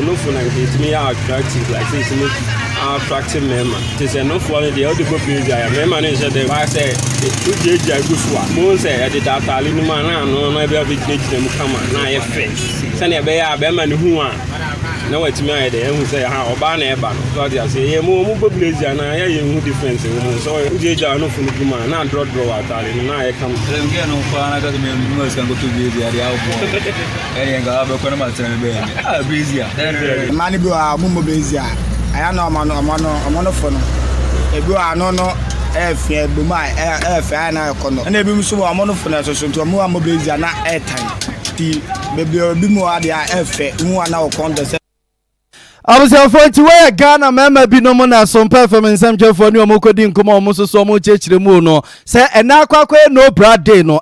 no phone and it me attractive like this me attractive member it is enough for the other go busy I member is the I say you dey go for mo say I did that ali no man no be be them come na ye face say na be ya be man hu a na what me I dey hu say ha oba na e ba no so they say ye mo go busy na ye hu difference mo so you dey no phone man na draw atali na ye come dem get no fa na ka me no can go to busy area obo e nga be ko na ma tell me be busy mani bi wa mo busy I know amano for no ebi ano no efe egbuma efe na ekono na ebi mso amano for na so to mo amobezi na airtime ti bebi obi mo ade efe mu ana okondo se Abusafo we Ghana mema bi no mo na Sompa FM nsamchefo ni omokodi nkoma omososo omo chechire mu no se ena akwakwa no brade no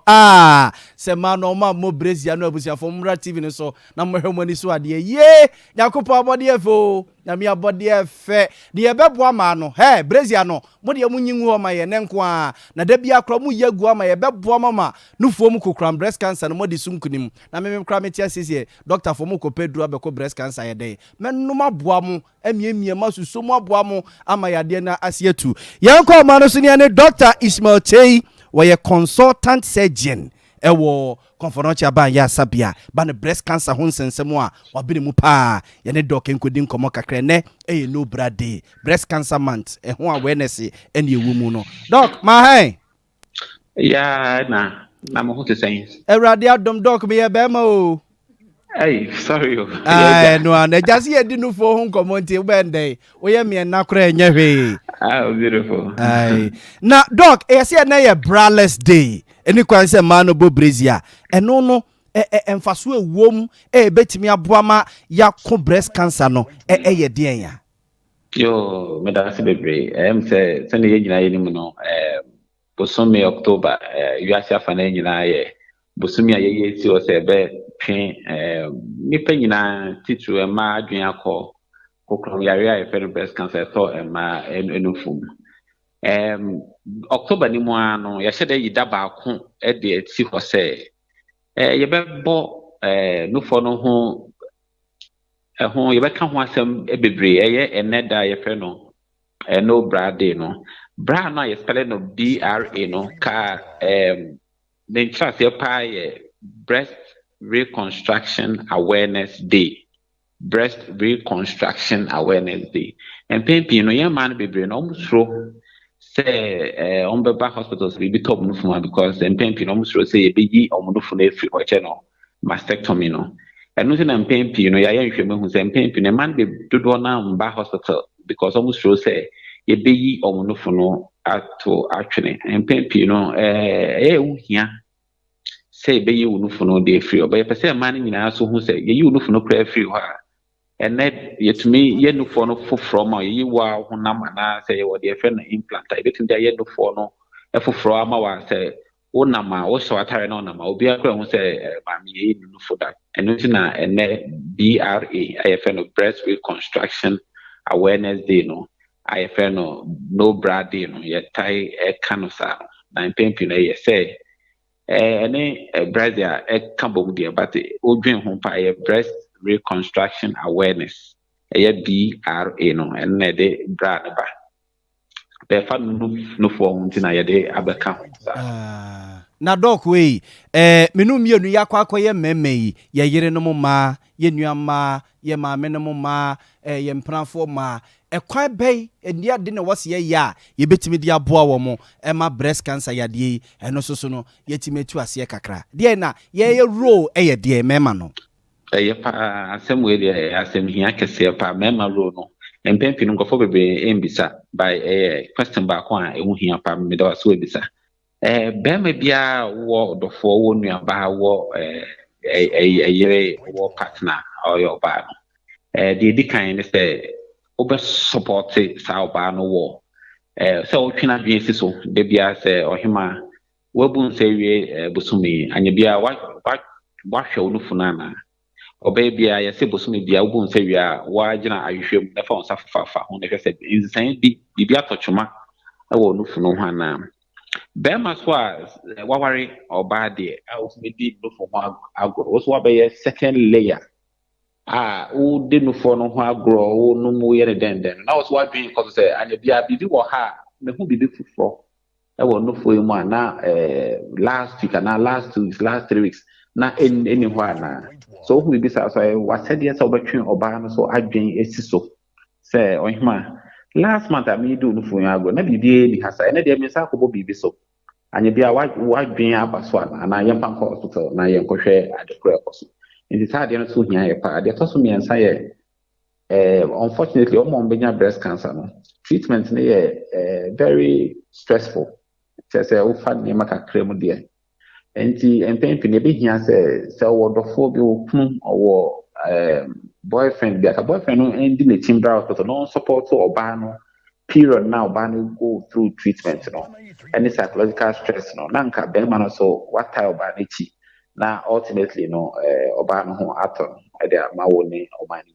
se ma no ma mo brazier no abusafo mra TV ni so na mo hwemo ni so ade ye yakopo abode efo na mi abode efe de yebeboa ma no brazier no mo de munyiwu o ma ye ne nko a na da bia kro mo yagu ama yebeboa mama no fuom kokram breast cancer no mo de sunkunim na me kra metia sisi doctor for mo ko pedro abeko breast cancer ye dey menuma boa mo emiemie masuso mo aboa mo ama yade na asietu yanko ma no so ne Dr. Ismail Chei we consultant surgeon ewo konference aba ya sabia ba ne breast cancer ho nsensem a wabene mu pa ye ne doc enkodi nkomo kakra ne no brade breast cancer month ho awareness ene ewu mu no doc ma hai ya na mo ho te science erade adom doc be ye be ma o hey sorry o no na just ye di no fo ho nkomo nti bende wo ye me na kra enye hwe beautiful na doc yesi na ye braless day eni kwan se ma no bo brazier eno no emfaso ewom betimi aboama yakọ breast cancer no ye den ya yo me da se bebre se ne ye nyina ye nim no bosomi October yuasia fa na nyina ye bosomi ye si o se be twen nipa nyina titu ma adwen akọ kokro yare breast cancer so ma enufum October ni mu ano ya hyɛ dɛ yi da baako de ati hɔ sɛ yɛbɛbɔ nufo no ho yɛbɛka ho asɛm bebree ɛyɛ ɛnɛ da yɛfrɛ no no bra day no bra no a yɛspɛlɛ no BRA no ka ne nkyerɛaseɛ paa yɛ breast reconstruction awareness day. Breast reconstruction awareness day. And pemping no young man be brain almost throw say on the back hospitals will be top no because and pemping almost throw say be ye or monofune free or channel mastectomy no. And nothing and pemping no young human who say pemping a man be do now back hospital because almost throw say ye be ye or monofono to actually and pemping no here. Say be you no for no day free or by a person man in our so who say you no for no prayer free and that yet me yen no for no from you wow na say what the friend implant I bet in the yen no for no from our say o nama o so atare no nama obi akra who say mammy no for that and no and BRA I friend of breast reconstruction awareness day no I friend no bra day no yet tie a canosa na pimping I say any Brazil Cambodia, but Udrin Humpa breast reconstruction awareness, a BRA no, and Nede Bradaba. The fun no form in a day abacam. Na dok we menu mienu yakwa ye meme ye yere no ma ye nuama ye maame no ma ye mpranfo ma ekwan bei endia de na wose ye ya ye betimi de aboa wo mo ma breast cancer yade eno soso no yetimi tu ase kakra de na ye role ye de mema no pa asem we de asem hia kese pa mema role no empempi no gofo bebe embisa by question back one ehu hia pa me da so ebisa bema bia wo dofo wo nuaba wo yere wo partner or your ba the kind is over support sa ba no wo so twina dwen si so de bia se ohima wabun se wie busumi anya bia wa hwe no funana obe bia ya se busumi bia wabun se wie wa gina ahwehwem na fa onsa fafa ho na hwe se nsan bi bia tochuma wo no funu ho ana bema so wawari oba de ultimately no for agro was what be second layer o de no for no ho agro o no mo yere den na was what doing because say anya bia bibi wo ha me hu bibi fufro e wo no for mu na last week na last 2 weeks last 3 weeks na any ho na so hu bibi sa so what said yes obetwen oba no so adwen esiso say ohima last month I made do no for agro na bibi ni hasa na de me sa ko bibi so anya bia wa dwen abaso na yempa ko hospital na yenkohwe adekora koso nti sa de no so hia ye pa de to so miensa ye unfortunately benya breast cancer no treatment ne ye very stressful say o fa ne maka krem de nti empempi ne be hia say wo dofo bi wo kun owo boyfriend bi aka boyfriend no endi ne timbra hospital no support oba no period now ban go through treatment no any psychological stress no nanka be man so what type of banity na ultimately no oba no ho aton e dey ma wo ni oba ni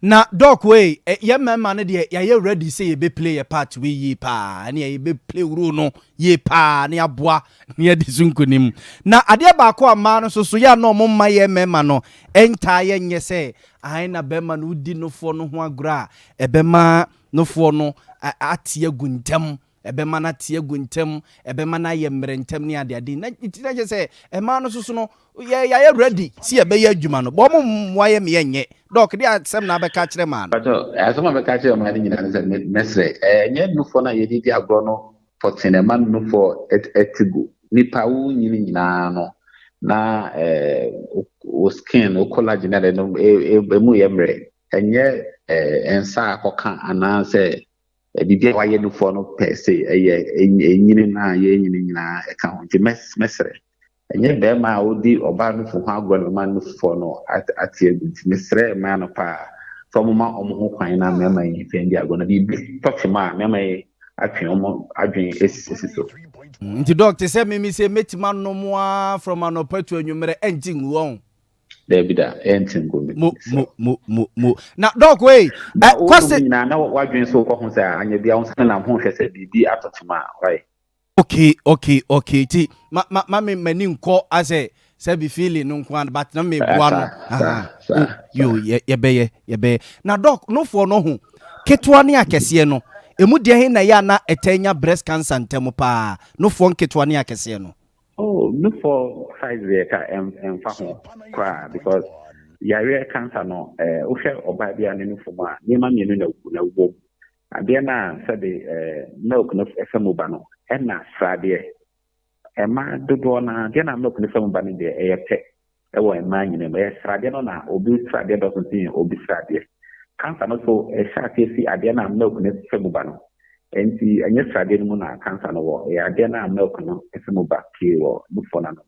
na doc way ye mema ne de ya ye ready say ye be play a part we ye pa na ye be play role no ye pa na aboa na ye disunkunim na ade ba ko ama no so ya no mo ma ye mema no enta ye nye say ai na be ma no di no fo no ho agura e be ma no fo no atie guntem ebema na tie guntem ebema na ye mmerentem ne ade na itina je se e ma no soso no ya ready si ebe ya adwuma no bo mo ye me yenye doc dia asem na be ka kire ma no but asem be ka kire ma ni nyina se mesre nye no fo na ye di agro no for cinema no for etigo nipa wo nyina no na o skin o collagen na no emu ye mre enye ensa akoka ana se bibia wa ye no for no per se enyini na ye nyini nyina e ka ho nti mesre enye be ma odi oba no fo ho agwa no man no for no atie nti mesre ma no pa so mo ma omo ho kwan na mema yi fe ndi agwa na bi toche ma mema yi atwe omo adwen esisi so nti doctor say me say metima no mo from an opatu anwumere engine won David entingo mo na dog way kwase na na wadwen so ko ho say anya bia ho na ho hwese bibi atotuma right okay ti ma me mani nko ase say be feeling no nko but na me bua no yo ye be na dog no for no ho ketwa ne akese no emu de he na ya na etanya breast cancer ntem pa no for ketwa ne akese no no for size we ka em fa ho kwa because yare cancer no uhwe oba bia ne no fuma ni ma mienu na wo abia na sabe milk no efemu ba no na srade ma dodo na dia na milk no efemu ba ne de eyepe ewo ma nyine ma srade no na obi srade do so tin obi srade cancer no so sharp si abia na milk no efemu ba no enti anya srade no na cancer no wo abia na milk no efemu ba ki wo before na no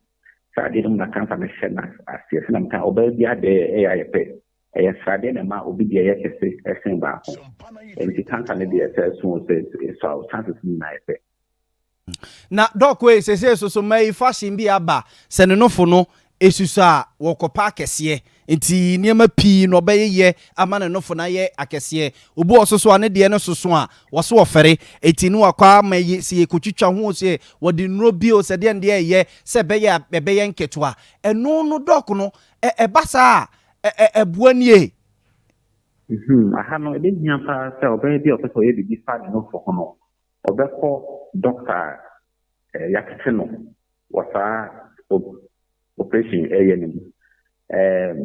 srade no na cancer no shena asie na mka oba bia de eyepe srade na ma obi de eyekese esen ba ho enti cancer no de so so chances na epe na doc we say so mai fashion bi aba se ne no fo no esusa wokopa akese enti niema pi no obeye ama ne no fo na ye akese obu ososo ane de ne soso a wo so ofere enti no akwa mai se ekotwitwa ho se wo de nro bi o se de nde ye se beye nketwa eno no doc no basa buanie aha no ebe nya pa se obeye bi ofeso ye bi fa no fo no obeko doctor yakete no wasa operation ayenim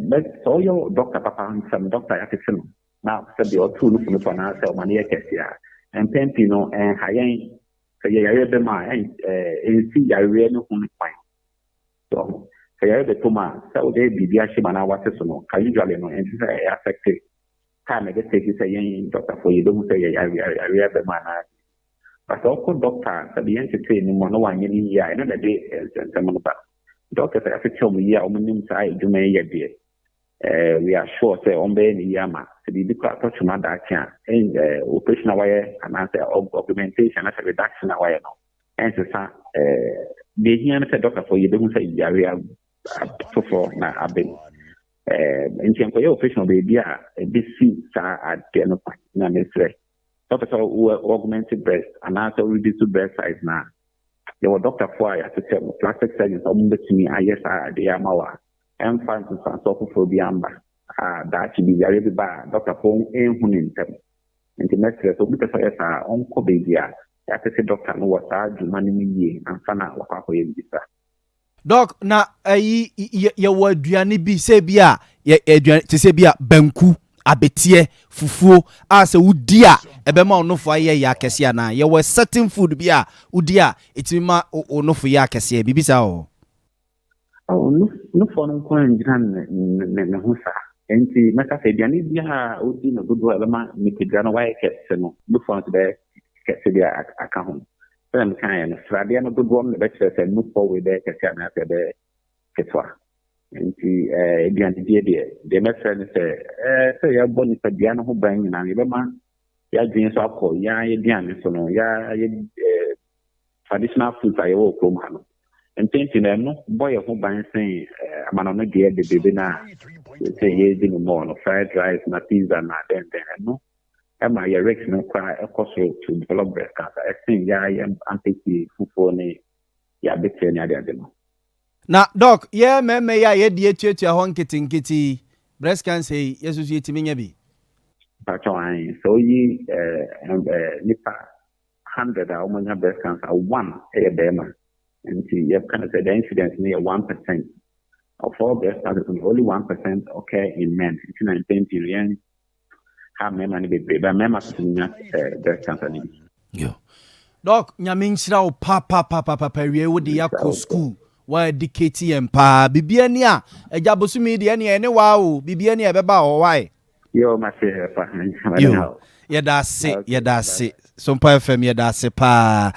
but so your doctor papa some doctor yakete no now said the two no for na se o mane yakesia and pempi no hayen se yare be ma si yare no hu kwan so se yare be to ma se o de bibia hye mana wate so no ka usually no and say affect can get take say yen doctor for you don't say yare be ma na but also doctor said the entity ni mo no wan yin ya ina da dey semano ba doctor say after tell me ya o nim sai dwuma ya dey we are sure say on be ni ya ma se bi kwa touch na da kan operation away and say augmentation and reduction away no and say the here say doctor for you don't say ya for na abe in tiempo yo operation be bia be see sa ade no na mesre doctor augmented breast and also reduced breast size now. There were doctor for ya to tell plastic surgeons to me yes they are mawa and find to so for the amba that should be very bad doctor for hunin them and the next so because yes on ko baby ya say doctor no was jumani mi and fana wa ko ye bisa doc na ye waduane bi se bia ye aduane te se bia banku abetie fufuo ase udia ebema onofo aye ya kese ana ye were certain food bia udia etima onofo ya kese bibisa o no for no ko njira ne ho sa enti maka se bia ni bia odi no dodo ebema mikidra no waye kese no no for no be kese bia aka ho sem kan no srade no dodo no be kese se no for we be kese ana se be ketwa enti bian de message say ya boni pa bian ho ban nyina ye be ma ya dwen so akọ ya ye bian so no ya ye traditional food aye wo krom ha no enti na no boy ho ban sen amana no de bebe na say ye di no no fried rice na pizza na den no ma ya rex no kwa ekoso to develop breast cancer think ya anti fufu ni ya betre ni ade no na doc ye meme ya ye die tuatua ho nkitinkiti breast cancer yesusu yetimi nya bi patwan so yi nipa 100 a woman breast cancer 1 e bema and you can say the incidence near 1% of all breast cancer only 1% occur in men it's 19 billion how many be but men must breast cancer yo doc nyaminchira o papa wie wo de yakọ school wa educate empa bibia ni a eja bosumi de ene ene wa o bibia ni e beba o why yo ma se pa yo ye da se Sompa FM yɛda ase paa.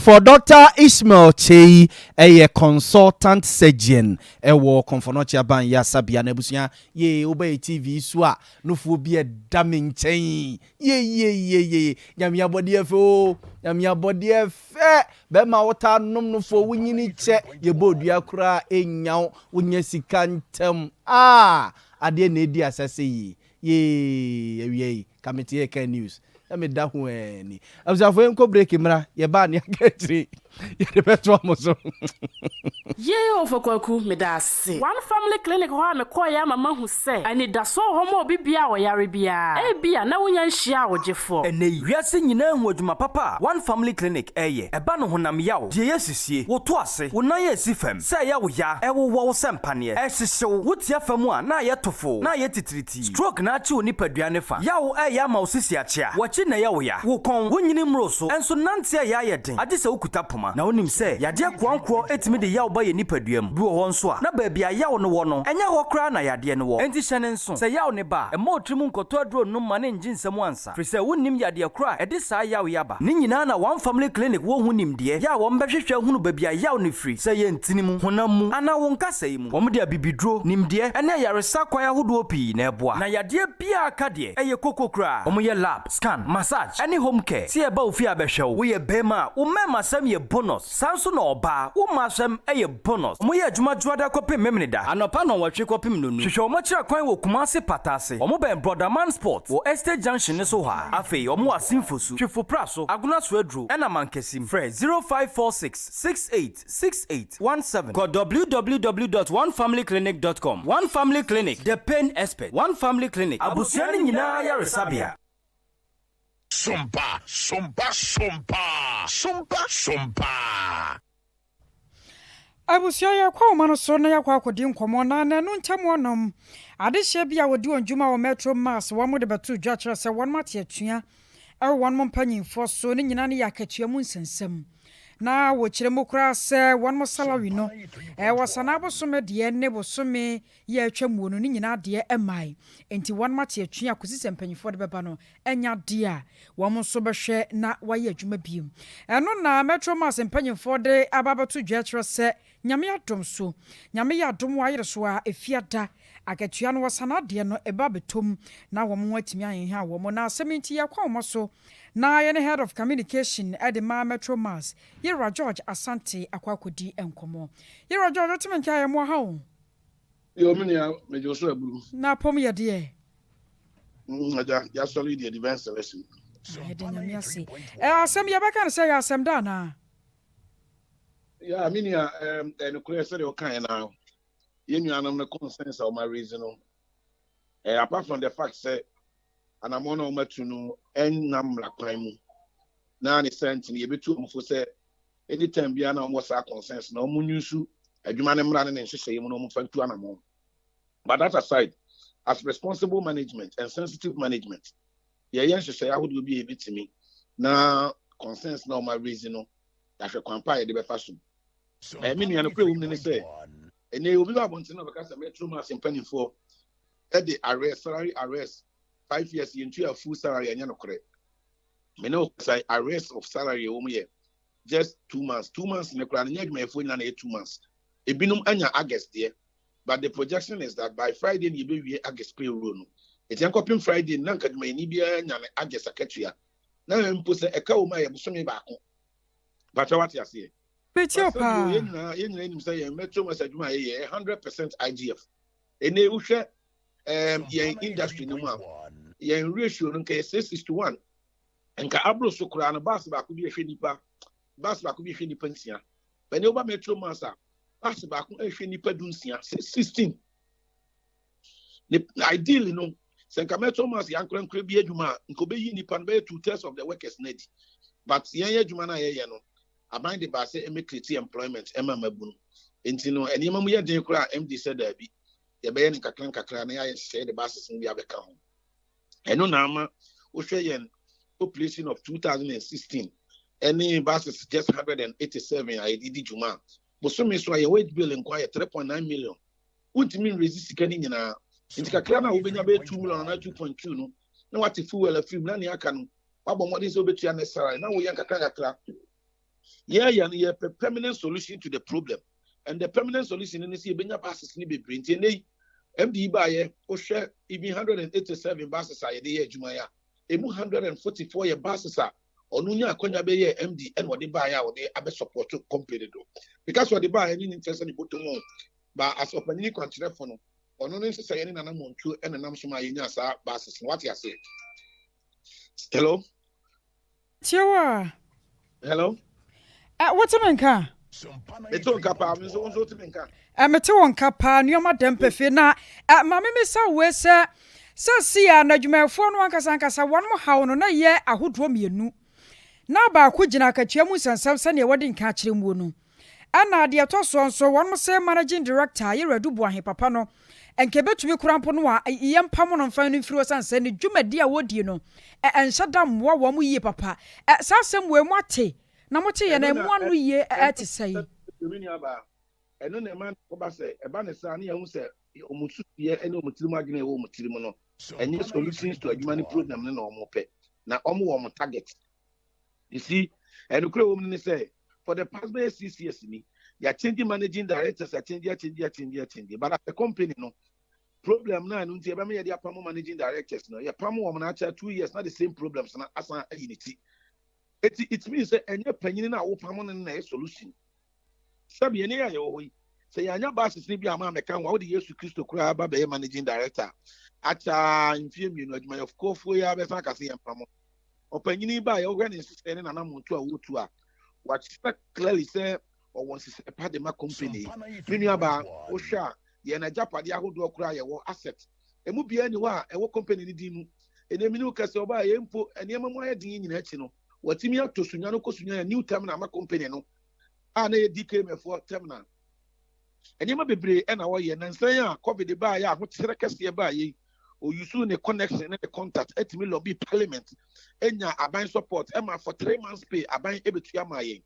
For Dr. Ishmael Chei, a consultant surgeon, Konfonochi Ban Yasabia Nebusia, ye obey TV swa, no for be a damning chain. Ye, Yamia body fo, Yamia body fair, Bema wata no for winning it, ye bodia cra, now, when yes, can tell. I didn't need the assassin. Ye, committee can news. Me da ho ani abusafo enko break mra ye ba ne akatri ye de betro amoso ye ofakwaku me da ase one family clinic ho a me call ya mama hu say ani da so ho mo bibia wo yare bia e bia na wonya nhia wo gefo ene wiase nyina hu adwuma papa one family clinic eye eba no honam yawo de yesisie wo to ase wo na ye sifam say ya wo ya e wo wo sempane e hyehyew wo tia fam a na ye tofo na ye titiriti stroke na achi onipaduane fa yawo e ya ma osisi achia na ya wo ya wo kon wonyini mro so enso nante ya yeden ade se okuta poma na wonim se yade akwanko etimi de yawo ba ye nipaduam bi wo ho nso a na ba bia yawo no wo no enya ho kra na yade ne wo enti hyene nso se yawo ne ba e ma otrimu nkoto adro no ma ne nginsem ansa firi se wonnim yade kra ede sa yawo ya ba ne nyina na one family clinic wo hunim de ya wo mbehwehwe hunu ba bia yawo ne firi se ye ntinimu honam mu ana wo nkasa yi mu wo mde abibidro nimde ene yaresa kwaya hodo opi na eboa na yade bia aka de eye kokokra wo ye lab scan massage any home care see eba ofi abehwew we ye bema wo mema sam ye bonus sanso na oba wo masam eye bonus mo ye adwuma juada kopim memnida anopa no watwe kopim nonu hwehwe mo kira kwan wo kumase patase wo mo ben brother man sport wo estate junction ne so ha afei wo mo asimfosu twefo praso aguna so adru ena mankesim frɛ 0546686817 go www.onefamilyclinic.com one family clinic the pain expert one family clinic abusuani nyina ya resabia Sompa. Abusia ya kwa mano so na ya kwa akodi nkomo na no ntam wonom adehye bia wodi onjuma wo metro mass wo mo de betu dwa kire se won mate atua e won mo mpanyimfo so ne nyina ne yakatua mu nsensem na wo kire mo kura se won mo salary no wasana bosome de ne bosome ya atwamu no ne nyina de emai enti won mate atua kosi se mpanyimfo de beba no enya de a wo mo so behwe na waye adwuma biem eno na metro mass mpanyimfo de ababetu dwa kire se nyame adom so nyame adom wa yere so a efiada akatua no wasana de no eba betom na wo mo atimi ayen ha wo mo na sementi ya kwa mo so na ye head of communication at the Metro Mass Yera George Asante akwakodi enkomo Yera George otimi nka ye mo ha wo yo menia me jo so aburu na pom ye de aja ya solid the event selection e de nyame ase asem ye beka say asem da na ya menia no kure say o kan na ye nuanam no consensus of my reason apart from the fact say and I'm on matu no enam la kwan mu na ne sent ne yebetu omfo say anytime bia na omo sa consensus na omo nyusu adwuma ne mra ne nhyehyɛ mu no omo fantu anamo but that aside as responsible management and sensitive management ye nhyehyɛ ahodo bi ebitimi na consensus na omo reason no ahwe kwampa ye de befa so me nua no kure wum ne say ene obi ba bonte na beka say metro mass mpanifo e de salary arrest 5 years into a full salary and yanokre. Me know say arrest of salary just 2 months. 2 months in the crown, my phone 2 months. A binum anya August there. But the projection is that by Friday you be August payroll. It's a Friday, Nanka may Nibia and August Akatria. Now I'm put a cow my absumi back. But what you say? Say Metro must 100% IGF. And they will share industry no more. Yen ratio no nke 6:1 enka abro so kura no bus ba ku bi ehwe nipa nsia bani oba metro massa bus ba ku ehwe nipa dunsia 16 ideally no senka metro massa yankran bi adwuma nko be yi nipa no be 2/3 of the workers need but yen adwuma na ye no aban de ba say create employment mabu no enti no enema mu ye den kura MD said that bi ye be yen kakran na ya share the buses bi abeka ho eno na ama yen population of 2016 any buses just 187 I did juma bosome so aye wage bill inquire 3.9 million untimi resist kani nyina nti kakra na wo benya be 2 million na 2.2 no na what fuel film na ne aka no wabɔ mmɔden sɛ wobɛtua ne salary na woyɛ nkakra yeah, a permanent solution to the problem. And the permanent solution in this year, Benya passes ni be printing. MD by even 187 buses are the Jumaya. A 144 year buses are on Unia Konya Bay MD and what they buy out there, I support to complete it. Because what they buy any interest in the bottom, but as of any contract for no, or no necessary any amount to and an Amshima Yasa buses. What you say? Hello? Hello? What's a manka? It's all Kappa, Miss Ozotimenka. Mete won kapa nioma dempefe na mame me sa we se sia na dwumafo no ankasa won mo hawo no na ye ahodo mienu na ba ko gina akachia mu sansam se ne wodi nka kire mu no ana de to so won mo se managing director ye redu buahe papa no enke betumi kurampo no a ye mpam no mfa no firi sanse ne dwumadi a wodi no enhyada mwa wo mo yie papa sa asem we mu ate na mo te ye na mu anu yie ate sei eno na man ko ba se e ba ne sa na hu se omutu ye ene omutirimu agene wo omutirimu no enye solutions to adwuma ni program ne na omope na omo wo target. You see, and ukre wo ni say for the past 6 years ni ya changing managing directors are change but at the company no problem na no nti e ba me ye dia pam managing directors no ya pam wo na acha 2 years na the same problems na asan unity it means say enye panyin na wo pam no na solution. Sabi ene ya yo yi say anya basis ni bi ama meka wa de Yesu Kristo kura ba be managing director acha mfie mienu adwuma of course ya be san kase yempam opanyini ba ya ogwa ne sise ne nana muntu a wotu a what clearly say or wants to part the company menu aba wo hwa ye na japade ahodo kura ye wo asset emu bia ni wa e wo company ni di mu ene minu kase oba ye mpo ene mamu ayedin nyina achi no watimi atosunya no kosunya new terminal ma company no ana ye DK for terminal enema bebre na wo ye nansan a covid ba ya ho tsere kase ba ye o yusu ne connection and the contact etimi lobby parliament enya aban support ema for 3 months pay aban ebetua ma ye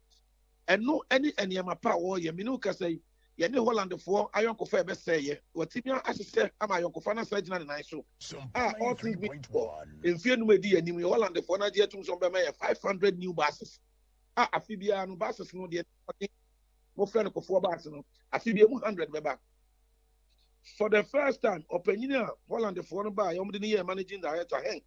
eno any enema pa wo ye minu kase ye ne Holland for ayonko fa be say ye watimi asese ama ayonko fa na sajina ne nan so all things be enfie no medi anim Holland for na je tum so be ma ye 500 new buses afibia no buses no de mo friend ko for buses no afibia 100 be back for the first time opinion Holland for no ba yom de ne managing director Henk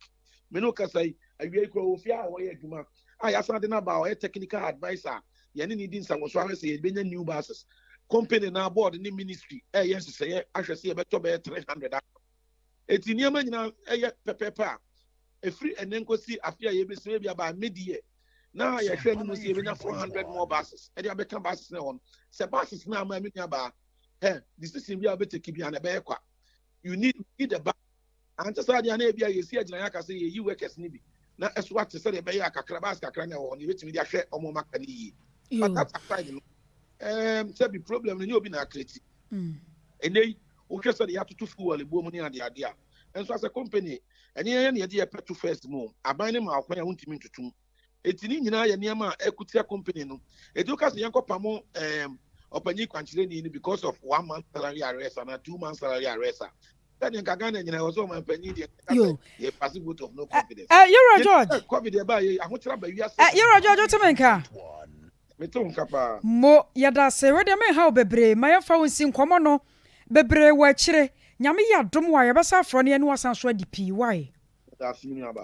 me no kasai awie ko ofia wo ye adwuma ya san de na ba o technical advisor ye ne need nsa wo so ahwe say be new buses company na board ni ministry yes say ahwe say be to be 300 eti niam nyina pepepa e free enenko si afia ye be say bia ba medie na ye hwe ni mo si be na 400 more buses e dia be kan buses na on se buses na ma me ba this is bia be take bia na be kwa you need the bus and just say na bia ye si agina ya ka say ye workers ni bi na eso what say be ya kakra bus kakra na won ye betimi dia hwe omo maka ni yi but that aside say be problem ni obi na create enei o hwe say ya tutu fuel ebo mu ni ade ade a enso as a company enye ye de petrol first mu aban ni ma akwan ya huntimi tutum etini nyina ye niam equity company no eduka se yanko pamo opanyi kwanchire ni because of 1 month salary arrest and 2 month salary arrest then in Kagana nyina was my panyi ye possible of no confidence you're George covid e ba ye ahochira ba wiase you're George otemenka meton kapa mo yada se we de me ha obebre ma ye fa wonsi nkomo no bebre wa chire nyame ya dom wa ye besa afro ne anu asan so adipi why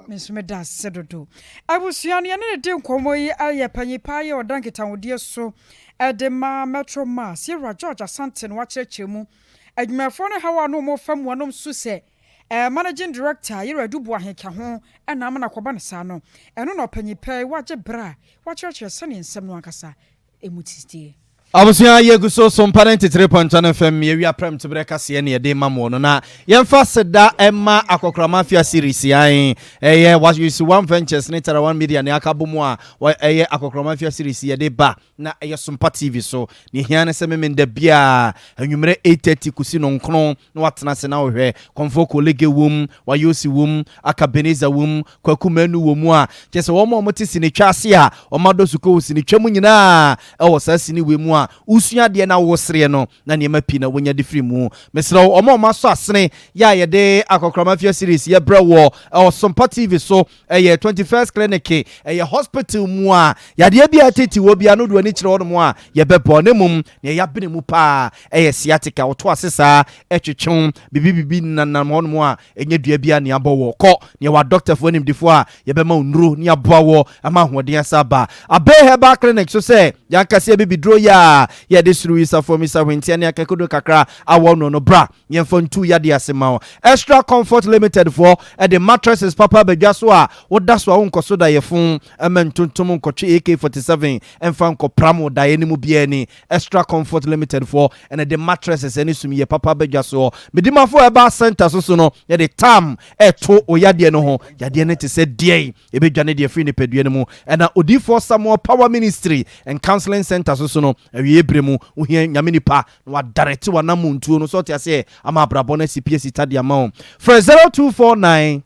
Mesme da sedodo abusuane ne de nkomo yi aye panyipa ye odanketa wodie so edema metro mass ye George Asante no wakyerechemu adwumafo ne hawa no mo fam wanom so se managing director ye redubu aheka ho na amana koba ne sa no eno no panyipa waje bra wakyerechire sane nsem no ankasa emutistie Abusia yeguso Sompa 93.1 FM ye wi aprem to breka se ne de mamo no na yemfa seda emma akokra mafia series yan eye was you see one ventures ne tara 1 media ne akabomu a eye akokra mafia series ye de ba na eye Sompa TV so ne hia ne se memenda bia anwumre 8:30 kusi no nkron na watena se na ohwe konfo kolege wom wayosi wom akabeneza wom kwakumanu wom a kese wo mo moti sine twase a o madosuko sine twam nyina e wo sa sine wemu a usua de na wo sere no na ne ma pi na wonya de free mu mesra omo ma so asene ya ye de akokrama fia series ye brewo Sompa TV so 21st clinic hospital mu a ya de bia teti wo bia no do ani kire wono mu a ye bebo ne mum ne ya bene mu pa sciatica woto asesa etwetwon bibi nanam hono mu a enye dua bia ne abowo ko ne wa doctor fo nim difo a ye be ma onuro ne abowo ama hoden asaba abe heba clinic so say yankase bibi dro ya ye de suru isa for Mr. Wintia ne akakodo kakra awo no bra ye fo ntu ya de asema Extra Comfort Limited for the mattresses papa bedwa so a woda so a wonkoso da ye fun amantuntum nkotwe AK47 emfa nkopram da ye nimu bia ni Extra Comfort Limited for and the mattresses any sum ye papa bedwa so medima for eba center so no ye the tam eto oyade no ho yade ne te se die e bedwa ne de free ne pedua ne mu and odi for some power ministry and counseling center so no awie bremu ohia nyame nipa na wa direct wa namuntu no so te ase ama abrabo na CPS tadi amount for 0249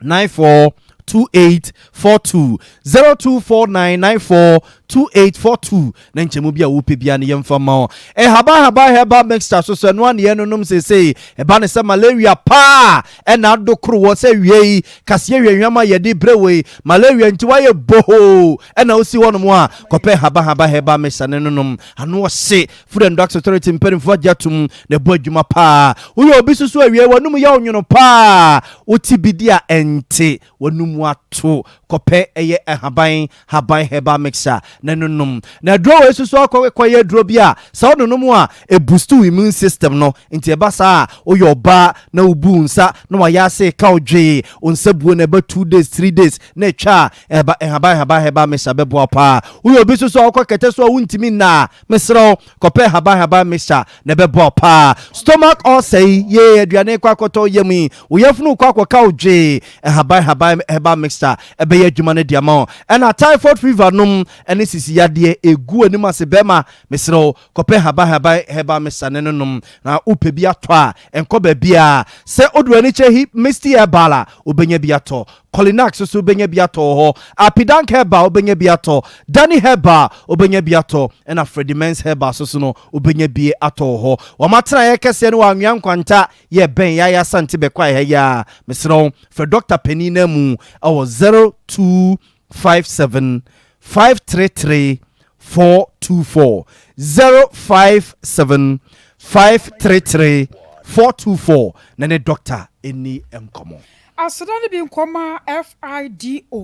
942842 0249942842 na nchemu bia wo pe bia ne yemfa ma haba mixture so no an ye no nom sesei ba ne se malaria pa na adokro wo se wiei kase wienwama ye de brewe malaria nti wa ye boho na osi wono mo a kope haba mixture ne nonom ano wo se Food and Drugs Authority mperinfo jatum ne bo adwuma pa wo ye obi susu awie wonum ya onwono pa otibidia ente wonum wato kope eye haban heba mixture na nunum na draw we susu akoye draw bia sa onunum a e boost immune system no nti e ba sa oyoba na ubu nsa na wa ya se ka odwe onsabuo na ba 2 days 3 days na twa haban heba mixture bebo pa uyo obi susu akokete so wuntimi na mesro kope haban mixture na bebo pa stomach say ye aduane kwakoto yemi uyefunu kwakoka odwe haban heba mixture ebe ye adwuma ne diamond and typhoid fever num ene sisi yade egu anim ase bema mesro kope haba mixture ne num na upe bi ato a enko ba bia se oduani che misty ebala obenya bi ato Colinax so obenya bi ato ho Apidank heba obenya bi ato Danny heba obenya bi ato and a Freddy Mens heba so no obenya bi ato ho o matena ye kese ne wa anwan kwanta ye ben ya sante be kwa ya mesro for Dr. Penina mu awo 0257 533 424 057 533 424 nane doctor eni enkomo asadani bi nkoma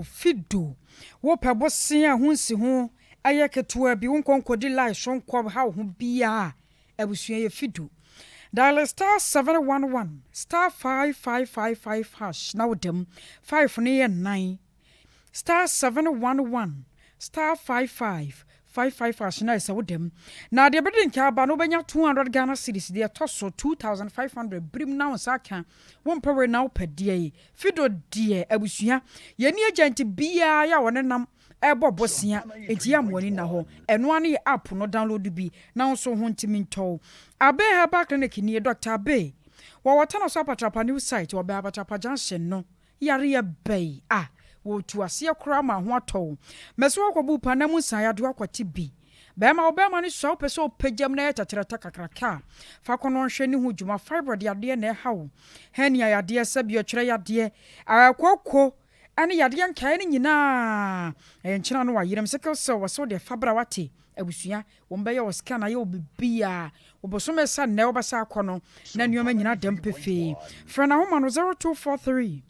FIDO wo pebo sen ahunsi ho ayeketo bi wonkonkodi lai shonkwo ha ho bia abusua ye fido dial star 711 star 5555 hash now dem 5 ne 9 star 711 star 5555 hash na isa wodem na de bedin ka ba no benya 200 Ghana cedis de toso 2500 brim now saka won power now pedie fido die abusua ye ni agent bia ya wonenam ebo bosia enti amwani na ho eno ane app no download bi na so ho ntimi nto abe haba clinic ni Dr. Abe wo watana so apatrapa new site wo be apatrapa junction no yare ye bei wo tuase kura ma ho ato meso akobu panamu san ya do akwati bi bema obema ni so pese opejam na yatatrata kakraka fa kono hwe ni hu djuma fiber de ade na hawo henia yade sabio kire yade akokko ani yade nkai ni nyina enchina no wayirem sickle cell waso de fabra wate abusua wombe ye oskana ye obibia obosome sa na obasa akono na nyoma nyina dem pefe fra na homa no 0243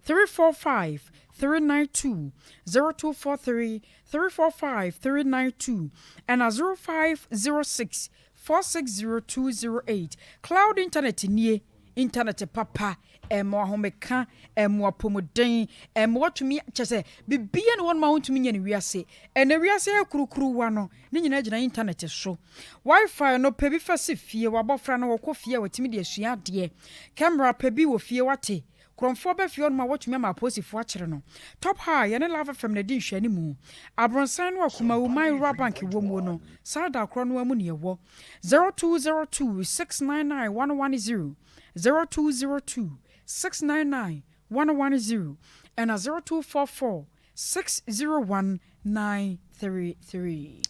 345 392 0243 345 392 and 0506 460208 cloud internet nie internet papa emo homeka emo apomuden emo tumi chese bibia ne won ma wontumi nya ne wiase ene wiase akurukuru wa no ne nyina gina internet so wifi no pebi fase fie wabofra no wokofie watimi de asua de camera pebi wo fie wate kromfo be fie on ma watumi ma posifo akere no top high ye ne lava fam na di hwani mu abronsan no akuma wo my bank wo mu no sada kro no amu ne wo 0202 699 110 0202 699 110 and 0244 601 9 33.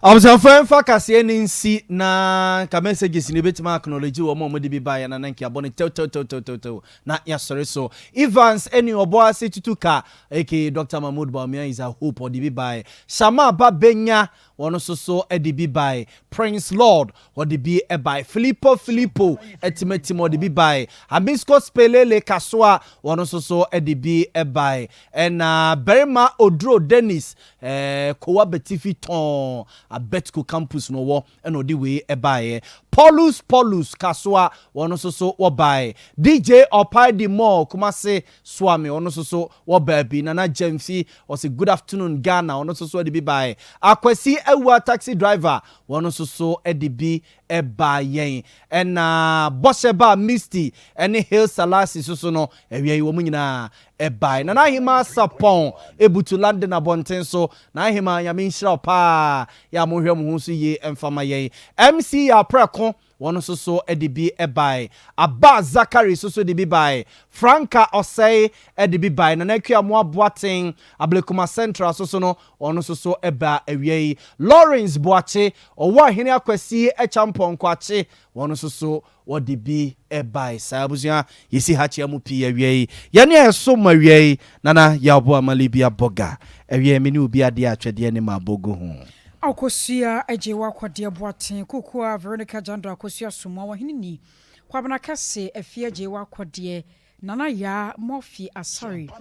Observe for Cassian in see na ka messages ni betima acknowledge wo mo de bi ba ya na nanki abone to na ya sorry so Evans any obo ase tutuka aka Dr. Mahmoud Baumia is a hope or the bi ba Shama ba benya wono so e de bi ba Prince Lord or the bi e ba Filippo etimetimo de bi ba Hamisco Spelele Kaswa wono so e de bi e ba and Berima Odro Dennis Kowa Betifi ton a Betco campus no wo eno di we e bae Paulus Kaswa wono so wo bae DJ Opai di Mo Kumase Swami wono so wo baby Nana Jemfi o say good afternoon Ghana wono so de bi bae Akwesi Ewa taxi driver wono so e di bi e bae and Bosheba Misty any Hill Salasi so no ewie wo nyina e bae Nana Hima Sapon ebutu London abonten so na hima ya minshira pa ya mohwe mo so ye emfama ye MC ya preko wono so edibi ebai Abba Zakari so de bi bai Franka Osei edibi bai na nakua mo aboaten Ablekuma Central so no wono so eba ewie Lawrence Boache owo hene akwasi echampon kwache wono so wodi bi ebai sabuzia yesi hachi amu pi ewie yane eso mawie nana ya obo amalibia boga ewie meni obi ade atwede ne mabogo ho Akosia ejewa kwade boaten kokua Veronica Jando akosia sumwa wa hinini kwabana kase efie ejewa kwade nana ya Murphy Asari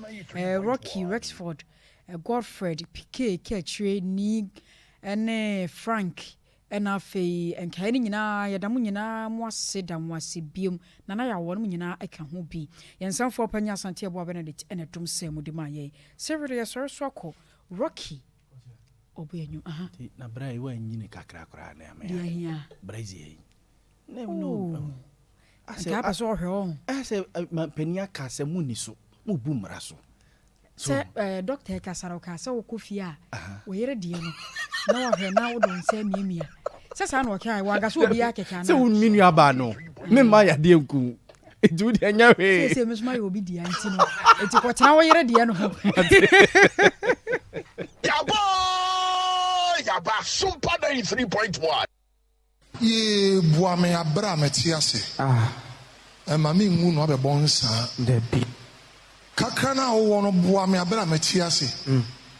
Rocky Rexford Godfred PK Ketchre ni ene Frank enafe enkae nyina yadamu nyina mwaseda mwasibium nana ya wonu nyina eka ho bi yensanfo panya asante abo Benedict ene tumse mudima ye severe yesorso akọ Rocky obuenyu na brai wa nyine kakra kra na me ya brazi no asa pa so hwe ase penia ka se muni so mu bu mra so se doctor kasaro ka se wo kofia wo yere die no na wo hwe na wo don se miemia sasa na wo kai wa ga so obi akeka na se wo minu aba no me ma ya de nku edu de nya hwe se me sma yo obi dia nti no enti ko tena wo yere die no ho Yaba Sompa 93.1. Ye boa me abra metiase. Mami ngu no be bonsa. Debi. Kakra na wo no boa me abra metiase.